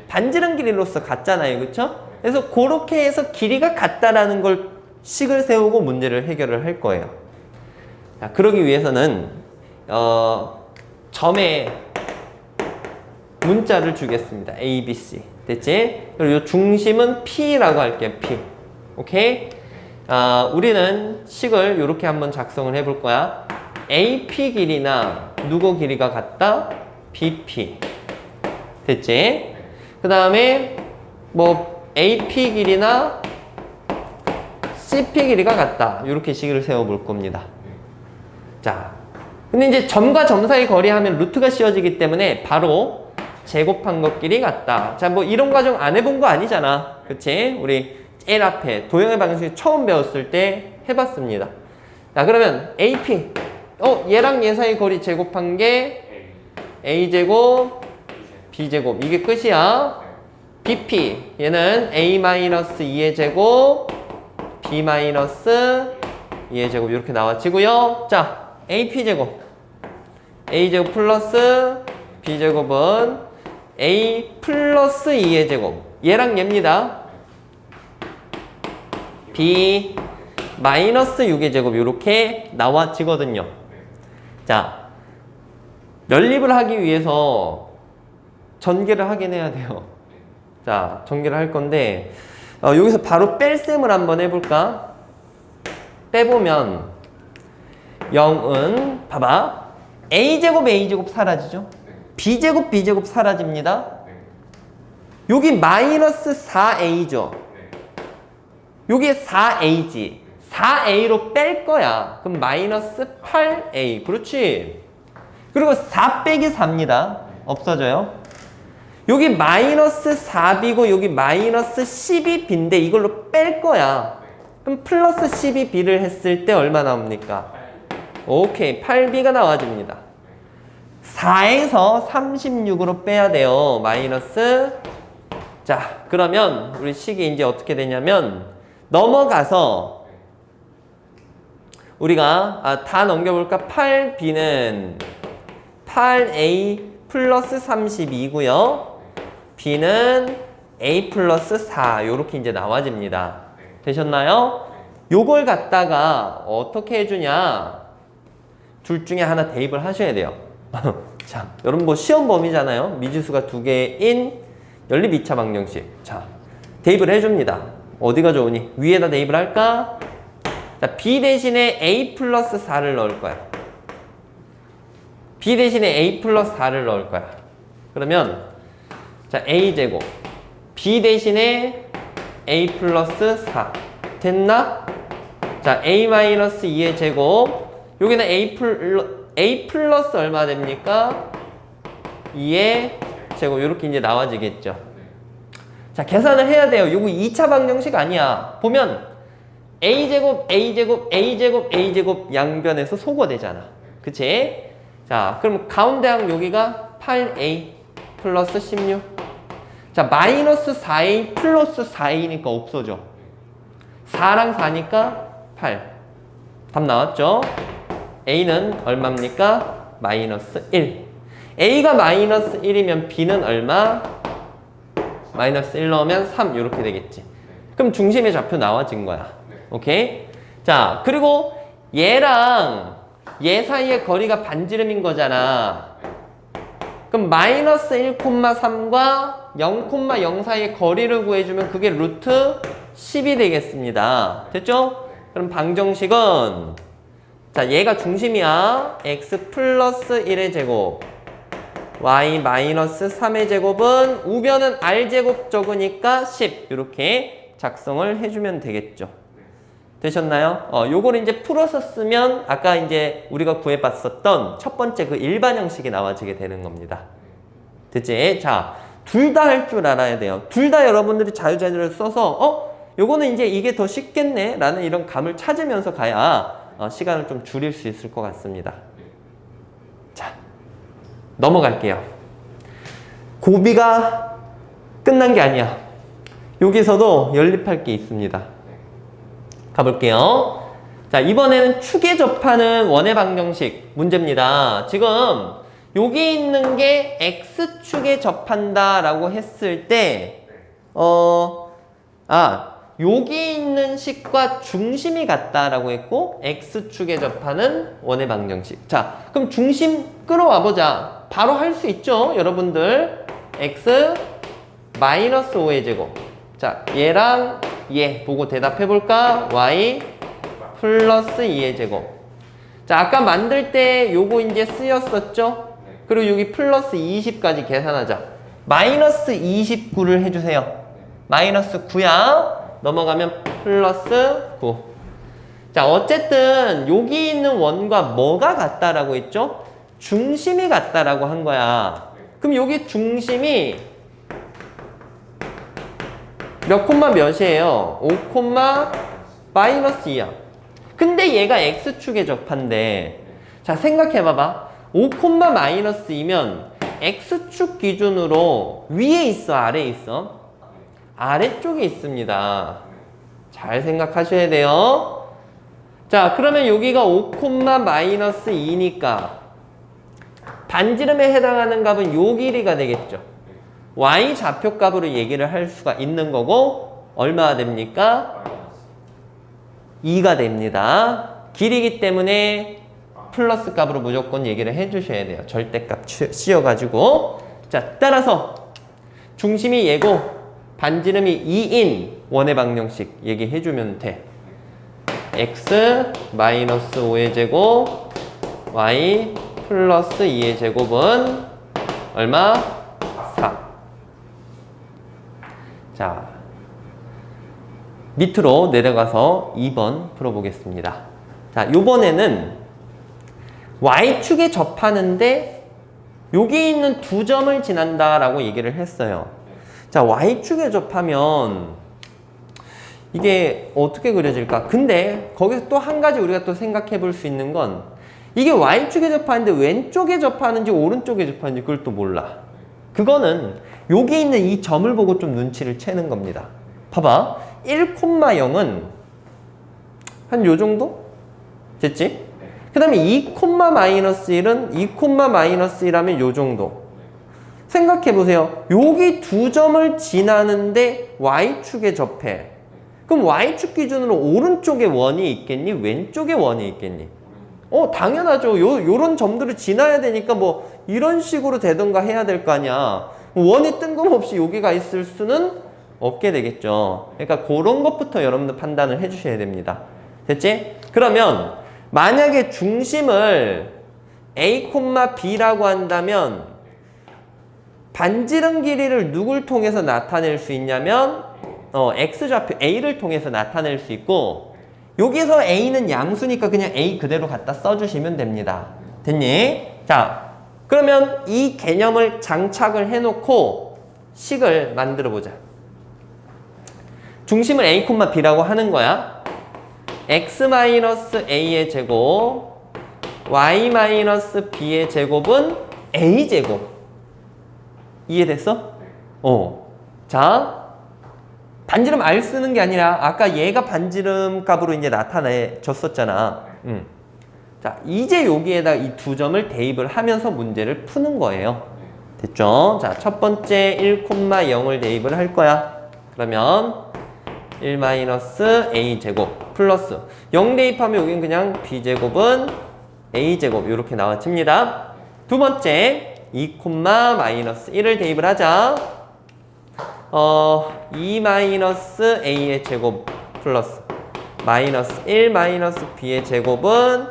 반지름 길이로서 같잖아요. 그쵸? 그래서 그렇게 해서 길이가 같다라는 걸 식을 세우고 문제를 해결을 할 거예요. 자, 그러기 위해서는 점에 문자를 주겠습니다. A, B, C. 됐지? 그리고 이 중심은 P라고 할게요. P. 오케이? 우리는 식을 이렇게 한번 작성을 해볼 거야. AP 길이나 누구 길이가 같다? BP. 됐지? 그 다음에 뭐 AP 길이나 CP 길이가 같다. 이렇게 식을 세워볼 겁니다. 자, 근데 이제 점과 점 사이 거리 하면 루트가 씌워지기 때문에 바로 제곱한 것끼리 같다. 자, 뭐 이런 과정 안 해본 거 아니잖아. 그치? 우리 제일 앞에 도형의 방정식 처음 배웠을 때 해봤습니다. 자, 그러면 AP. 얘랑 얘 사이 거리 제곱한 게 A제곱, B제곱. 이게 끝이야. BP. 얘는 A-2의 제곱, B-2의 제곱. 이렇게 나와지고요. 자, AP제곱. A제곱 플러스 B제곱은 A 플러스 2의 제곱. 얘랑 얘입니다. B 마이너스 6의 제곱. 이렇게 나와지거든요. 자, 연립을 하기 위해서 전개를 하긴 해야 돼요. 자, 전개를 할 건데 여기서 바로 뺄셈을 한번 해볼까? 빼보면 0은 봐봐. A제곱 사라지죠? B제곱 B제곱 사라집니다. 여기 마이너스 4A죠? 여기 4A지. 4A로 뺄 거야. 그럼 마이너스 8A. 그렇지? 그리고 4 빼기 4입니다. 없어져요. 여기 마이너스 4B고 여기 마이너스 12B인데 이걸로 뺄 거야. 그럼 플러스 12B를 했을 때 얼마 나옵니까? 오케이. 8B가 나와집니다. 4에서 36으로 빼야 돼요. 마이너스. 자, 그러면 우리 식이 이제 어떻게 되냐면 넘어가서 우리가 다 넘겨볼까? 8B는 8A 플러스 32고요. B는 A 플러스 4 요렇게 이제 나와집니다. 되셨나요? 요걸 갖다가 어떻게 해주냐? 둘 중에 하나 대입을 하셔야 돼요. 자, 여러분 뭐 시험 범위잖아요. 미지수가 두 개인 연립 2차 방정식. 자, 대입을 해줍니다. 어디가 좋으니? 위에다 대입을 할까? 자, b 대신에 a 플러스 4를 넣을 거야. b 대신에 a 플러스 4를 넣을 거야. 그러면 자, a제곱 b 대신에 a 플러스 4 됐나? 자, a 마이너스 2의 제곱 여기는 a 플러스 얼마 됩니까? 2의 제곱 이렇게 이제 나와지겠죠. 자, 계산을 해야 돼요. 요거 2차 방정식 아니야. 보면 a제곱 a제곱 a제곱 a제곱 양변에서 소거되잖아. 그치? 자, 그럼 가운데 항 여기가 8a 플러스 16. 자, 마이너스 4a 플러스 4a니까 없어져. 4랑 4니까 8. 답 나왔죠? a는 얼마입니까? 마이너스 1. a가 마이너스 1이면 b는 얼마? 마이너스 1 넣으면 3 이렇게 되겠지. 그럼 중심의 좌표 나와진 거야. 오케이? 자, 그리고 얘랑 얘 사이의 거리가 반지름인 거잖아. 그럼 마이너스 1,3과 0,0 사이의 거리를 구해주면 그게 루트 10이 되겠습니다. 됐죠? 그럼 방정식은 자, 얘가 중심이야. x 플러스 1의 제곱 y 마이너스 3의 제곱은 우변은 r제곱 적으니까 10 이렇게 작성을 해주면 되겠죠. 되셨나요? 요걸 이제 풀어서 쓰면 아까 이제 우리가 구해봤었던 첫 번째 그 일반 형식이 나와지게 되는 겁니다. 됐지? 자, 둘 다 할 줄 알아야 돼요. 둘 다 여러분들이 자유자재를 써서 요거는 이제 이게 더 쉽겠네 라는 이런 감을 찾으면서 가야 시간을 좀 줄일 수 있을 것 같습니다. 자, 넘어갈게요. 고비가 끝난 게 아니야. 여기서도 연립할 게 있습니다. 가볼게요. 자, 이번에는 축에 접하는 원의 방정식 문제입니다. 지금 여기 있는 게 x축에 접한다 라고 했을 때 여기 있는 식과 중심이 같다라고 했고 x축에 접하는 원의 방정식. 자, 그럼 중심 끌어와 보자. 바로 할 수 있죠, 여러분들. x 마이너스 5의 제곱. 자, 얘랑 얘 보고 대답해 볼까? y 플러스 2의 제곱. 자, 아까 만들 때 요거 이제 쓰였었죠? 그리고 여기 플러스 20까지 계산하자. 마이너스 29를 해주세요. 마이너스 9야. 넘어가면 플러스 9. 자, 어쨌든 여기 있는 원과 뭐가 같다라고 했죠? 중심이 같다라고 한 거야. 그럼 여기 중심이 몇 콤마 몇이에요? 5 마이너스 2야. 근데 얘가 x축에 접한대. 자, 생각해봐봐. 5 마이너스 2면 x축 기준으로 위에 있어, 아래에 있어? 아래쪽에 있습니다. 잘 생각하셔야 돼요. 자, 그러면 여기가 5 마이너스 2니까 반지름에 해당하는 값은 요 길이가 되겠죠. y 좌표값으로 얘기를 할 수가 있는 거고 얼마가 됩니까? 2가 됩니다. 길이기 때문에 플러스 값으로 무조건 얘기를 해주셔야 돼요. 절대값 씌워가지고. 자, 따라서 중심이 얘고 반지름이 2인 원의 방정식 얘기해주면 돼. x 마이너스 5의 제곱 y 플러스 2의 제곱은 얼마? 4. 자, 밑으로 내려가서 2번 풀어보겠습니다. 자, 요번에는 y축에 접하는데 여기 있는 두 점을 지난다라고 얘기를 했어요. 자, y축에 접하면 이게 어떻게 그려질까? 근데 거기서 또 한 가지 우리가 또 생각해 볼 수 있는 건 이게 y축에 접하는데 왼쪽에 접하는지 오른쪽에 접하는지 그걸 또 몰라. 그거는 여기 있는 이 점을 보고 좀 눈치를 채는 겁니다. 봐봐. 1,0은 한 요 정도? 됐지? 그 다음에 2, 마이너스 1은 2, 마이너스 1하면 요 정도. 생각해 보세요. 여기 두 점을 지나는데 y축에 접해. 그럼 y축 기준으로 오른쪽에 원이 있겠니? 왼쪽에 원이 있겠니? 당연하죠. 요런 점들을 지나야 되니까 뭐 이런 식으로 되던가 해야 될 거 아니야. 원이 뜬금없이 여기가 있을 수는 없게 되겠죠. 그러니까 그런 것부터 여러분들 판단을 해주셔야 됩니다. 됐지? 그러면 만약에 중심을 A, B라고 한다면 반지름 길이를 누굴 통해서 나타낼 수 있냐면 X좌표 A를 통해서 나타낼 수 있고, 여기서 A는 양수니까 그냥 A 그대로 갖다 써주시면 됩니다. 됐니? 자, 그러면 이 개념을 장착을 해놓고 식을 만들어 보자. 중심을 A, B라고 하는 거야. X-A의 제곱 Y-B의 제곱은 A제곱. 이해됐어? 자, 반지름 R 쓰는 게 아니라 아까 얘가 반지름 값으로 이제 나타내줬었잖아. 자, 이제 여기에다 이 두 점을 대입을 하면서 문제를 푸는 거예요. 됐죠? 자, 첫 번째 1,0을 대입을 할 거야. 그러면 1-A제곱 플러스 0 대입하면 여긴 그냥 B제곱은 A제곱 이렇게 나와집니다. 두 번째 2,-1을 대입을 하자. 2-A의 제곱 플러스 마이너스 1-B의 제곱은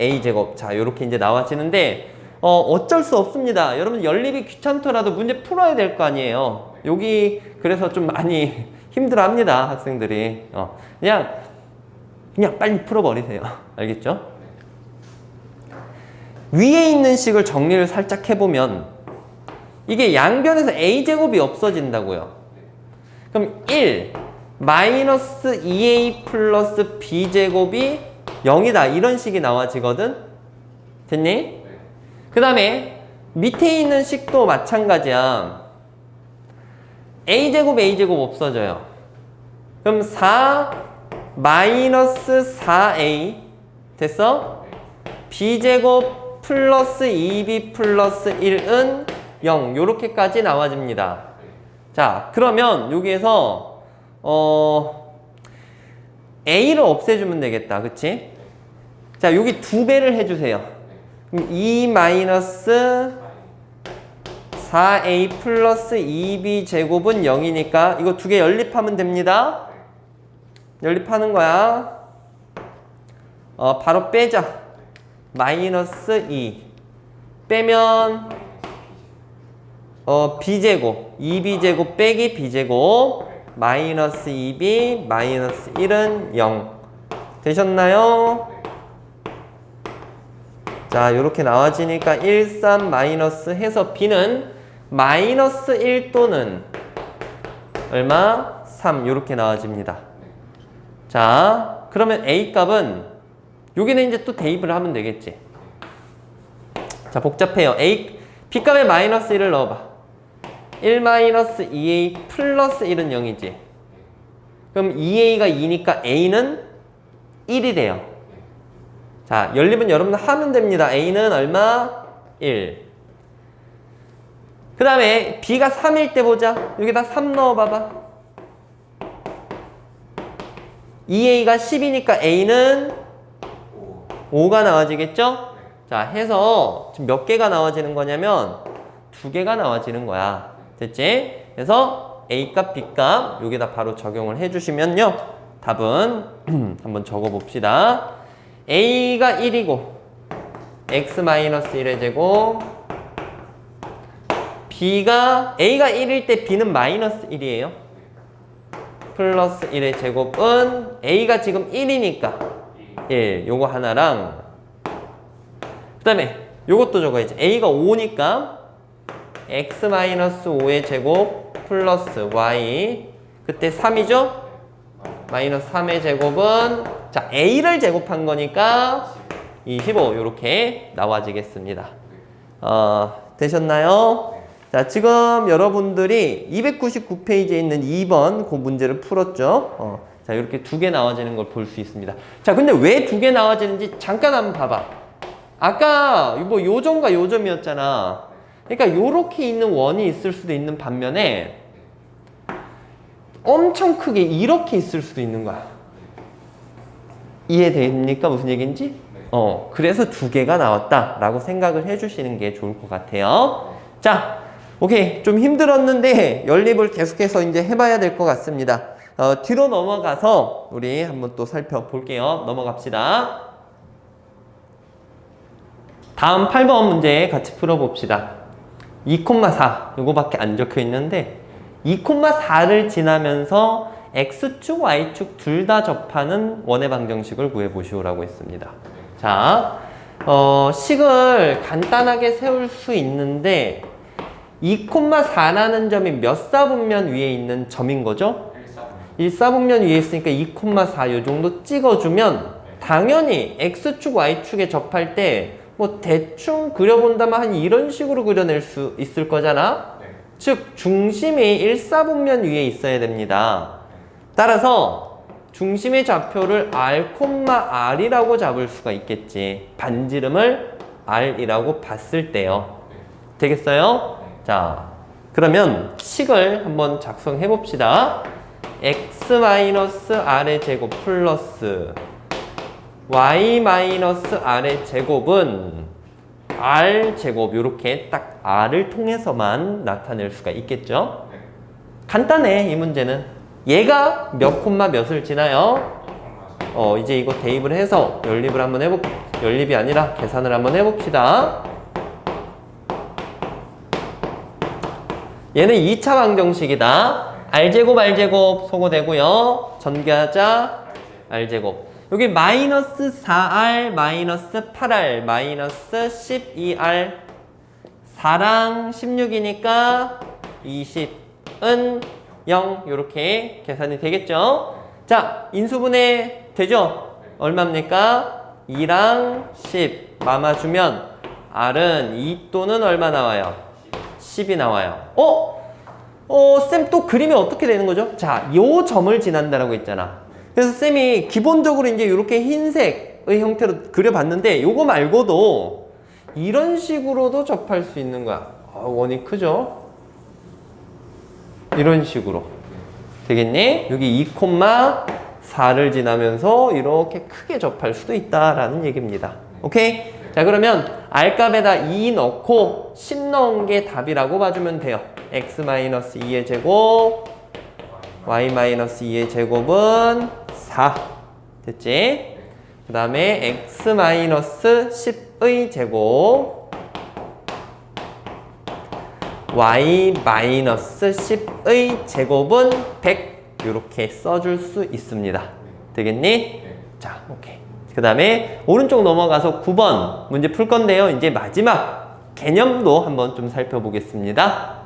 A제곱. 자, 요렇게 이제 나와지는데 어쩔 수 없습니다. 여러분 연립이 귀찮더라도 문제 풀어야 될 거 아니에요. 여기 그래서 좀 많이 힘들어합니다, 학생들이. 그냥 빨리 풀어버리세요. 알겠죠? 위에 있는 식을 정리를 살짝 해보면 이게 양변에서 A제곱이 없어진다고요. 그럼 1 마이너스 2A 플러스 B제곱이 0이다 이런 식이 나와지거든. 됐니? 그 다음에 밑에 있는 식도 마찬가지야. A제곱 없어져요. 그럼 4 마이너스 4A 됐어? B제곱 플러스 2B 플러스 1은 0 요렇게까지 나와집니다. 자, 그러면 여기에서 A를 없애주면 되겠다. 그치? 자, 여기 2배를 해주세요. 그럼 2 마이너스 4A 플러스 2B 제곱은 0이니까 이거 두 개 연립하면 됩니다. 연립하는 거야. 바로 빼자. 마이너스 2 빼면 B제곱 2B제곱 빼기 B제곱 마이너스 2B 마이너스 1은 0 되셨나요? 자, 요렇게 나와지니까 1, 3 마이너스 해서 B는 마이너스 1 또는 얼마? 3 요렇게 나와집니다. 자, 그러면 A 값은 여기는 이제 또 대입을 하면 되겠지. 자, 복잡해요. B 값에 마이너스 1을 넣어봐. 1 마이너스 2A 플러스 1은 0이지. 그럼 2A가 2니까 A는 1이래요. 자, 연립은 여러분 하면 됩니다. A는 얼마? 1. 그 다음에 B가 3일 때 보자. 여기다 3 넣어봐봐. 2A가 10이니까 A는 5가 나와지겠죠? 자, 해서 지금 몇 개가 나와지는 거냐면 2개가 나와지는 거야. 됐지? 그래서 A값, B값 여기다 바로 적용을 해주시면요. 답은 한번 적어봅시다. A가 1이고 X-1의 제곱 A가 1일 때 B는 마이너스 1이에요. 플러스 1의 제곱은 A가 지금 1이니까 1 요거 하나랑 그 다음에 요것도 적어야지. A가 5니까 X-5의 제곱 플러스 Y 그때 3이죠? 마이너스 3의 제곱은 자 A를 제곱한 거니까 25 요렇게 나와지겠습니다. 되셨나요? 자, 지금 여러분들이 299페이지에 있는 2번 그 문제를 풀었죠? 자, 이렇게 2개 나와지는 걸 볼 수 있습니다. 자, 근데 왜 2개 나와지는지 잠깐 한번 봐봐. 아까 뭐 요점과 요점이었잖아. 그러니까 요렇게 있는 원이 있을 수도 있는 반면에 엄청 크게 이렇게 있을 수도 있는 거야. 이해됩니까? 무슨 얘기인지? 그래서 2개가 나왔다라고 생각을 해주시는 게 좋을 것 같아요. 자, 오케이. 좀 힘들었는데 연립을 계속해서 이제 해봐야 될 것 같습니다. 뒤로 넘어가서 우리 한번 또 살펴볼게요. 넘어갑시다. 다음 8번 문제 같이 풀어봅시다. 2,4 요거밖에 안 적혀 있는데 2,4를 지나면서 X축, Y축 둘 다 접하는 원의 방정식을 구해보시오라고 했습니다. 자, 식을 간단하게 세울 수 있는데 2,4라는 점이 몇 사분면 위에 있는 점인 거죠? 1사분면 위에 있으니까 2,4 요 정도 찍어주면 당연히 X축, Y축에 접할 때 뭐 대충 그려본다면 한 이런 식으로 그려낼 수 있을 거잖아? 즉 중심이 1사분면 위에 있어야 됩니다. 따라서 중심의 좌표를 R, R이라고 잡을 수가 있겠지. 반지름을 R이라고 봤을 때요. 되겠어요? 자, 그러면 식을 한번 작성해 봅시다. X-R의 제곱 플러스 Y-R의 제곱은 R 제곱 이렇게 딱 R을 통해서만 나타낼 수가 있겠죠? 간단해 이 문제는. 얘가 몇 콤마 몇을 지나요? 이제 이거 대입을 해서 연립을 한번 연립이 아니라 계산을 한번 해봅시다. 얘는 2차 방정식이다. R제곱 R제곱 소거되고요. 전개하자 R제곱. 여기 마이너스 4R, 마이너스 8R, 마이너스 12R 4랑 16이니까 20은 0 이렇게 계산이 되겠죠. 자, 인수분해 되죠? 얼마입니까? 2랑 10 마마주면 R은 2 또는 얼마 나와요? 10이 나와요. 쌤 또 그림이 어떻게 되는 거죠? 자, 요 점을 지난다라고 했잖아. 그래서 쌤이 기본적으로 이제 이렇게 흰색의 형태로 그려봤는데 요거 말고도 이런 식으로도 접할 수 있는 거야. 원이 크죠? 이런 식으로 되겠니? 여기 2,4를 지나면서 이렇게 크게 접할 수도 있다라는 얘기입니다. 오케이? 자, 그러면 R값에다 2 넣고 10 넣은 게 답이라고 봐주면 돼요. X-2의 제곱 Y-2의 제곱은 4 됐지? 그 다음에 X-10의 제곱 Y-10의 제곱은 100 이렇게 써줄 수 있습니다. 되겠니? 자, 오케이. 그 다음에 오른쪽 넘어가서 9번 문제 풀 건데요. 이제 마지막 개념도 한번 좀 살펴보겠습니다.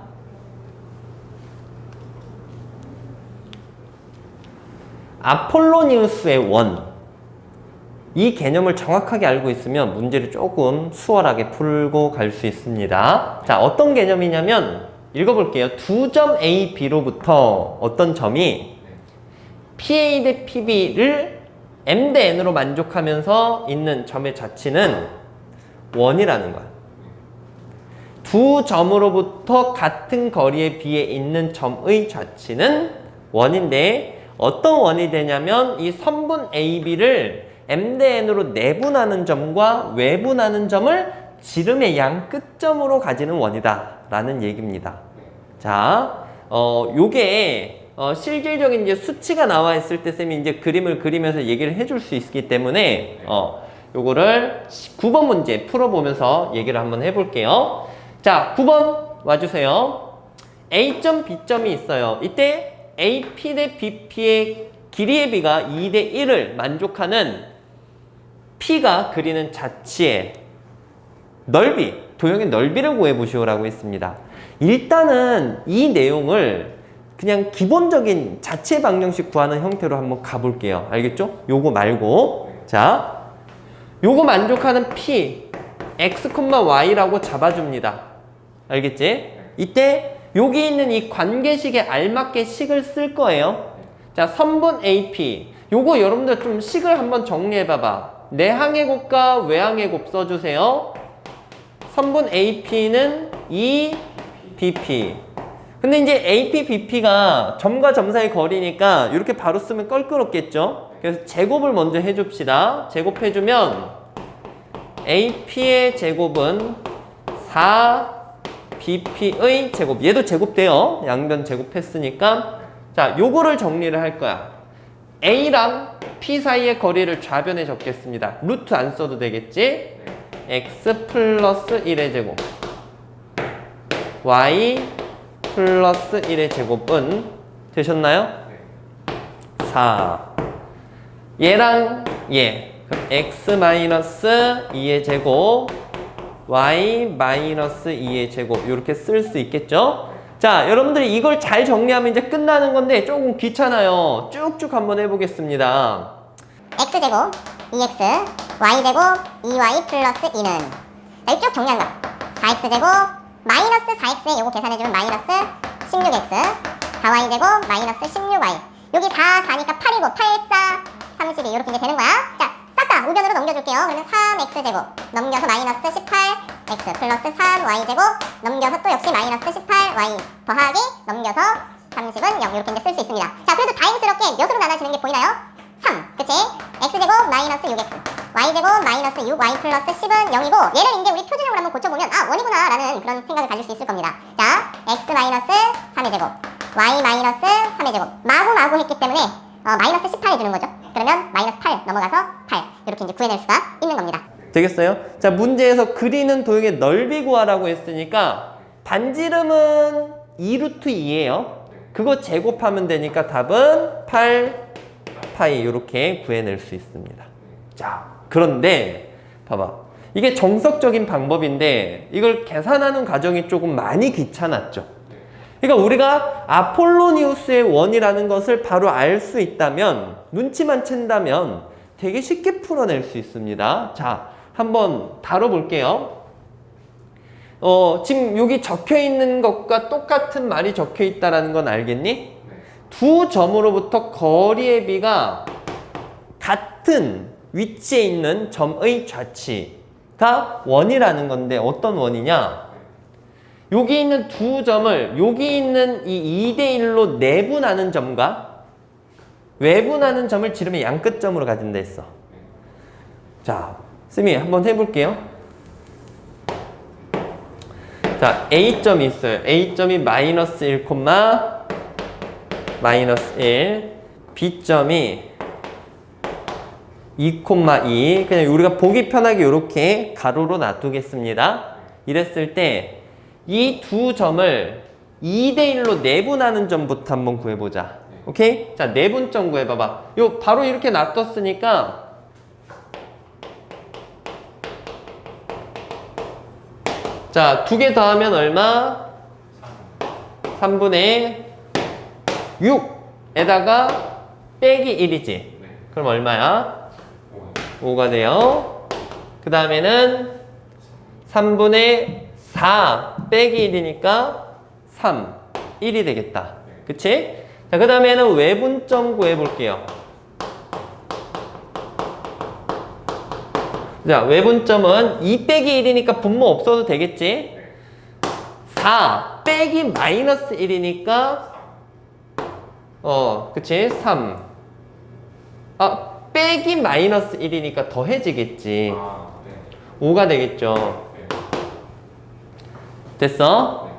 아폴로니우스의 원. 이 개념을 정확하게 알고 있으면 문제를 조금 수월하게 풀고 갈 수 있습니다. 자, 어떤 개념이냐면 읽어볼게요. 두 점 A, B로부터 어떤 점이 PA 대 PB를 M 대 N으로 만족하면서 있는 점의 좌치는 원이라는 거야. 두 점으로부터 같은 거리의 B에 있는 점의 좌치는 원인데 어떤 원이 되냐면 이 선분 AB를 M 대 N으로 내분하는 점과 외분하는 점을 지름의 양 끝점으로 가지는 원이다 라는 얘기입니다. 자, 요게 실질적인 이제 수치가 나와 있을 때 쌤이 이제 그림을 그리면서 얘기를 해줄 수 있기 때문에 요거를 9번 문제 풀어보면서 얘기를 한번 해볼게요. 자, 9번 와주세요. A점, B점이 있어요. 이때 AP 대 BP의 길이의 비가 2 대 1을 만족하는 P가 그리는 자치의 넓이, 도형의 넓이를 구해보시오라고 했습니다. 일단은 이 내용을 그냥 기본적인 자체 방정식 구하는 형태로 한번 가볼게요. 알겠죠? 요거 말고. 자, 요거 만족하는 P, X, Y라고 잡아줍니다. 알겠지? 이때 여기 있는 이 관계식에 알맞게 식을 쓸 거예요. 자, 선분 AP. 요거 여러분들 좀 식을 한번 정리해봐봐. 내항의 곱과 외항의 곱 써주세요. 선분 AP는 2BP. 근데 이제 AP, BP가 점과 점 사이 거리니까 이렇게 바로 쓰면 껄끄럽겠죠? 그래서 제곱을 먼저 해줍시다. 제곱해주면 AP의 제곱은 4BP의 제곱. 얘도 제곱돼요. 양변 제곱했으니까 자, 요거를 정리를 할 거야. A랑 P 사이의 거리를 좌변에 적겠습니다. 루트 안 써도 되겠지? X 플러스 1의 제곱 Y 플러스 1의 제곱은 되셨나요? 4. 얘랑 얘. 그럼 X 마이너스 2의 제곱 Y 마이너스 2의 제곱 이렇게 쓸 수 있겠죠? 자, 여러분들이 이걸 잘 정리하면 이제 끝나는 건데 조금 귀찮아요. 쭉쭉 한번 해보겠습니다. x제곱 2x y제곱 2y 플러스 2는 자, 쭉 정리한 거 4x제곱 마이너스 4x 요거 계산해주면 마이너스 16x 4y제곱 마이너스 16y 여기 4, 4니까 8이고 8, 4, 32 이렇게 이제 되는 거야. 자, 싹 다 우변으로 넘겨줄게요. 그러면 3x제곱 넘겨서 마이너스 18x 플러스 3y제곱 넘겨서 또 역시 마이너스 18y 더하기 넘겨서 30은 0 이렇게 이제 쓸 수 있습니다. 자, 그래도 다행스럽게 몇으로 나눠지는 게 보이나요? 3, 그치? x제곱 마이너스 6x y제곱 마이너스 6y 플러스 10은 0이고 얘를 이제 우리 표준형으로 한번 고쳐보면 아, 원이구나 라는 그런 생각을 가질 수 있을 겁니다. 자, x 마이너스 3의 제곱 y 마이너스 3의 제곱 마구마구 했기 때문에 마이너스 18 해주는 거죠. 그러면 마이너스 8 넘어가서 8 이렇게 이제 구해낼 수가 있는 겁니다. 되겠어요? 자, 문제에서 그리는 도형의 넓이 구하라고 했으니까 반지름은 2루트 2예요. 그거 제곱하면 되니까 답은 8 파이 이렇게 구해낼 수 있습니다. 자, 그런데 봐봐. 이게 정석적인 방법인데 이걸 계산하는 과정이 조금 많이 귀찮았죠. 그러니까 우리가 아폴로니우스의 원이라는 것을 바로 알 수 있다면 눈치만 챈다면 되게 쉽게 풀어낼 수 있습니다. 자, 한번 다뤄볼게요. 지금 여기 적혀 있는 것과 똑같은 말이 적혀 있다는 건 알겠니? 두 점으로부터 거리의 비가 같은 위치에 있는 점의 좌치가 원이라는 건데 어떤 원이냐? 여기 있는 두 점을 여기 있는 이 2대1로 내분하는 점과 외분하는 점을 지름의 양끝점으로 가진다 했어. 자, 쌤이 한번 해볼게요. 자, A점이 있어요. A점이 마이너스 1, 마이너스 1, B점이 2, 2. 그냥 우리가 보기 편하게 이렇게 가로로 놔두겠습니다. 이랬을 때 이 두 점을 2대1로 내분하는 점부터 한번 구해보자. 오케이? 자, 내분점 구해봐봐. 요 바로 이렇게 놔뒀으니까 자, 2개 더하면 얼마? 3분의 6에다가 빼기 1이지. 그럼 얼마야? 5가 돼요. 그 다음에는 3분의 4 빼기 1이니까 3, 1이 되겠다. 그치? 자, 그 다음에는 외분점 구해볼게요. 자, 외분점은 2 빼기 1이니까 분모 없어도 되겠지? 4 빼기 마이너스 1이니까 그치? 3 빼기 마이너스 1이니까 더해지겠지. 5가 되겠죠. 됐어?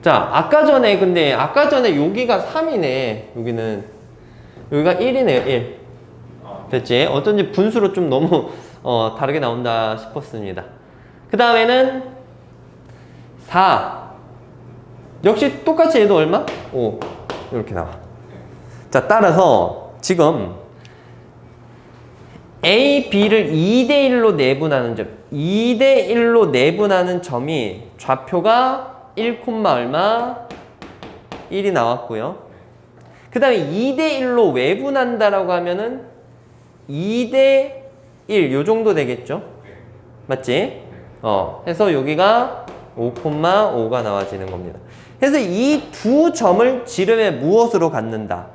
자, 아까 전에 여기가 3이네. 여기가 1이네요, 1. 됐지? 어쩐지 분수로 좀 너무 다르게 나온다 싶었습니다. 그 다음에는 4. 역시 똑같이 얘도 얼마? 5. 이렇게 나와. 자, 따라서 지금 A, B를 2대1로 내분하는 점, 2대1로 내분하는 점이 좌표가 1, 얼마? 1이 나왔고요. 그 다음에 2대1로 외분한다라고 하면은 2대1 요 정도 되겠죠? 맞지? 해서 여기가 5,5가 나와지는 겁니다. 그래서 이 두 점을 지름의 무엇으로 갖는다?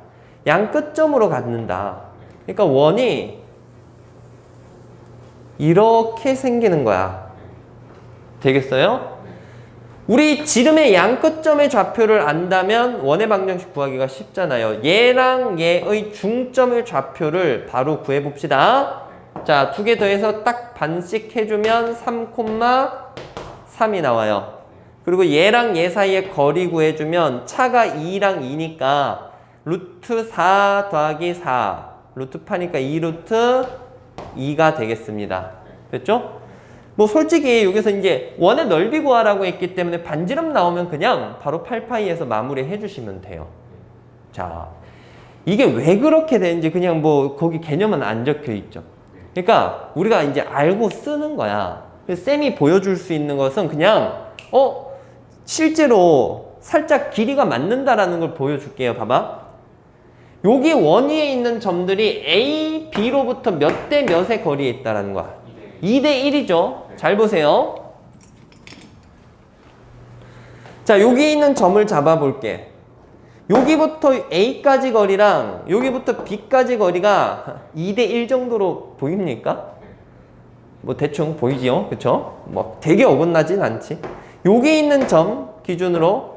양끝점으로 갖는다. 그러니까 원이 이렇게 생기는 거야. 되겠어요? 우리 지름의 양끝점의 좌표를 안다면 원의 방정식 구하기가 쉽잖아요. 얘랑 얘의 중점의 좌표를 바로 구해봅시다. 자, 2개 더해서 딱 반씩 해주면 3,3이 나와요. 그리고 얘랑 얘 사이의 거리 구해주면 차가 2랑 2니까 루트 4 더하기 4 루트 파니까 2루트 2가 되겠습니다. 됐죠? 뭐 솔직히 여기서 이제 원의 넓이 구하라고 했기 때문에 반지름 나오면 그냥 바로 8파이에서 마무리 해주시면 돼요. 자, 이게 왜 그렇게 되는지 그냥 뭐 거기 개념은 안 적혀 있죠. 그러니까 우리가 이제 알고 쓰는 거야. 쌤이 보여줄 수 있는 것은 그냥 실제로 살짝 길이가 맞는다라는 걸 보여줄게요. 봐봐. 여기 원 위에 있는 점들이 A, B로부터 몇 대 몇의 거리에 있다라는 거야. 2대 1이죠. 잘 보세요. 자, 여기 있는 점을 잡아볼게. 여기부터 A까지 거리랑 여기부터 B까지 거리가 2대 1 정도로 보입니까? 뭐 대충 보이지요? 그쵸? 뭐 되게 어긋나진 않지. 여기 있는 점 기준으로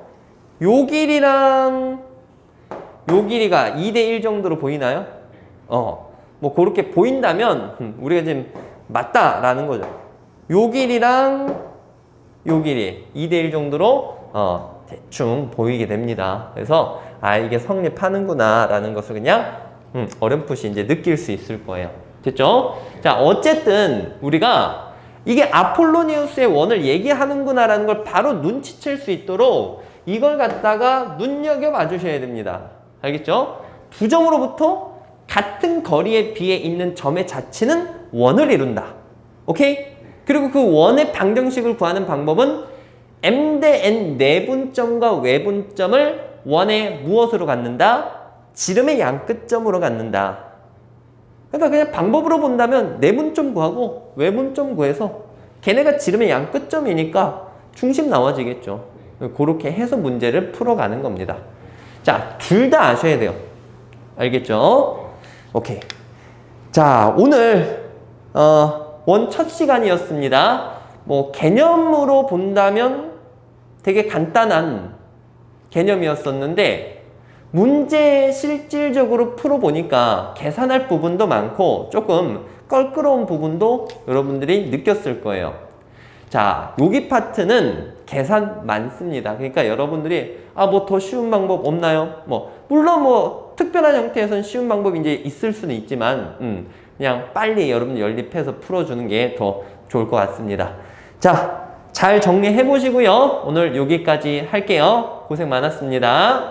요 길이랑 요 길이가 2대 1 정도로 보이나요? 뭐 그렇게 보인다면 우리가 지금 맞다라는 거죠. 요 길이랑 요 길이 2대 1 정도로 대충 보이게 됩니다. 그래서 이게 성립하는구나 라는 것을 그냥 어렴풋이 이제 느낄 수 있을 거예요. 됐죠? 자, 어쨌든 우리가 이게 아폴로니우스의 원을 얘기하는구나 라는 걸 바로 눈치챌 수 있도록 이걸 갖다가 눈여겨봐 주셔야 됩니다. 알겠죠? 두 점으로부터 같은 거리에 비해 있는 점의 자체는 원을 이룬다. 오케이? 그리고 그 원의 방정식을 구하는 방법은 m 대 n 내분점과 외분점을 원의 무엇으로 갖는다? 지름의 양끝점으로 갖는다. 그러니까 그냥 방법으로 본다면 내분점 구하고 외분점 구해서 걔네가 지름의 양끝점이니까 중심 나와지겠죠. 그렇게 해서 문제를 풀어가는 겁니다. 자, 둘 다 아셔야 돼요. 알겠죠? 오케이. 자, 오늘 원 첫 시간이었습니다. 뭐 개념으로 본다면 되게 간단한 개념이었었는데 문제 실질적으로 풀어보니까 계산할 부분도 많고 조금 껄끄러운 부분도 여러분들이 느꼈을 거예요. 자, 여기 파트는 계산 많습니다. 그러니까 여러분들이 뭐 더 쉬운 방법 없나요? 물론 특별한 형태에서는 쉬운 방법이 이제 있을 수는 있지만 그냥 빨리 여러분 연립해서 풀어주는 게 더 좋을 것 같습니다. 자, 잘 정리해 보시고요. 오늘 여기까지 할게요. 고생 많았습니다.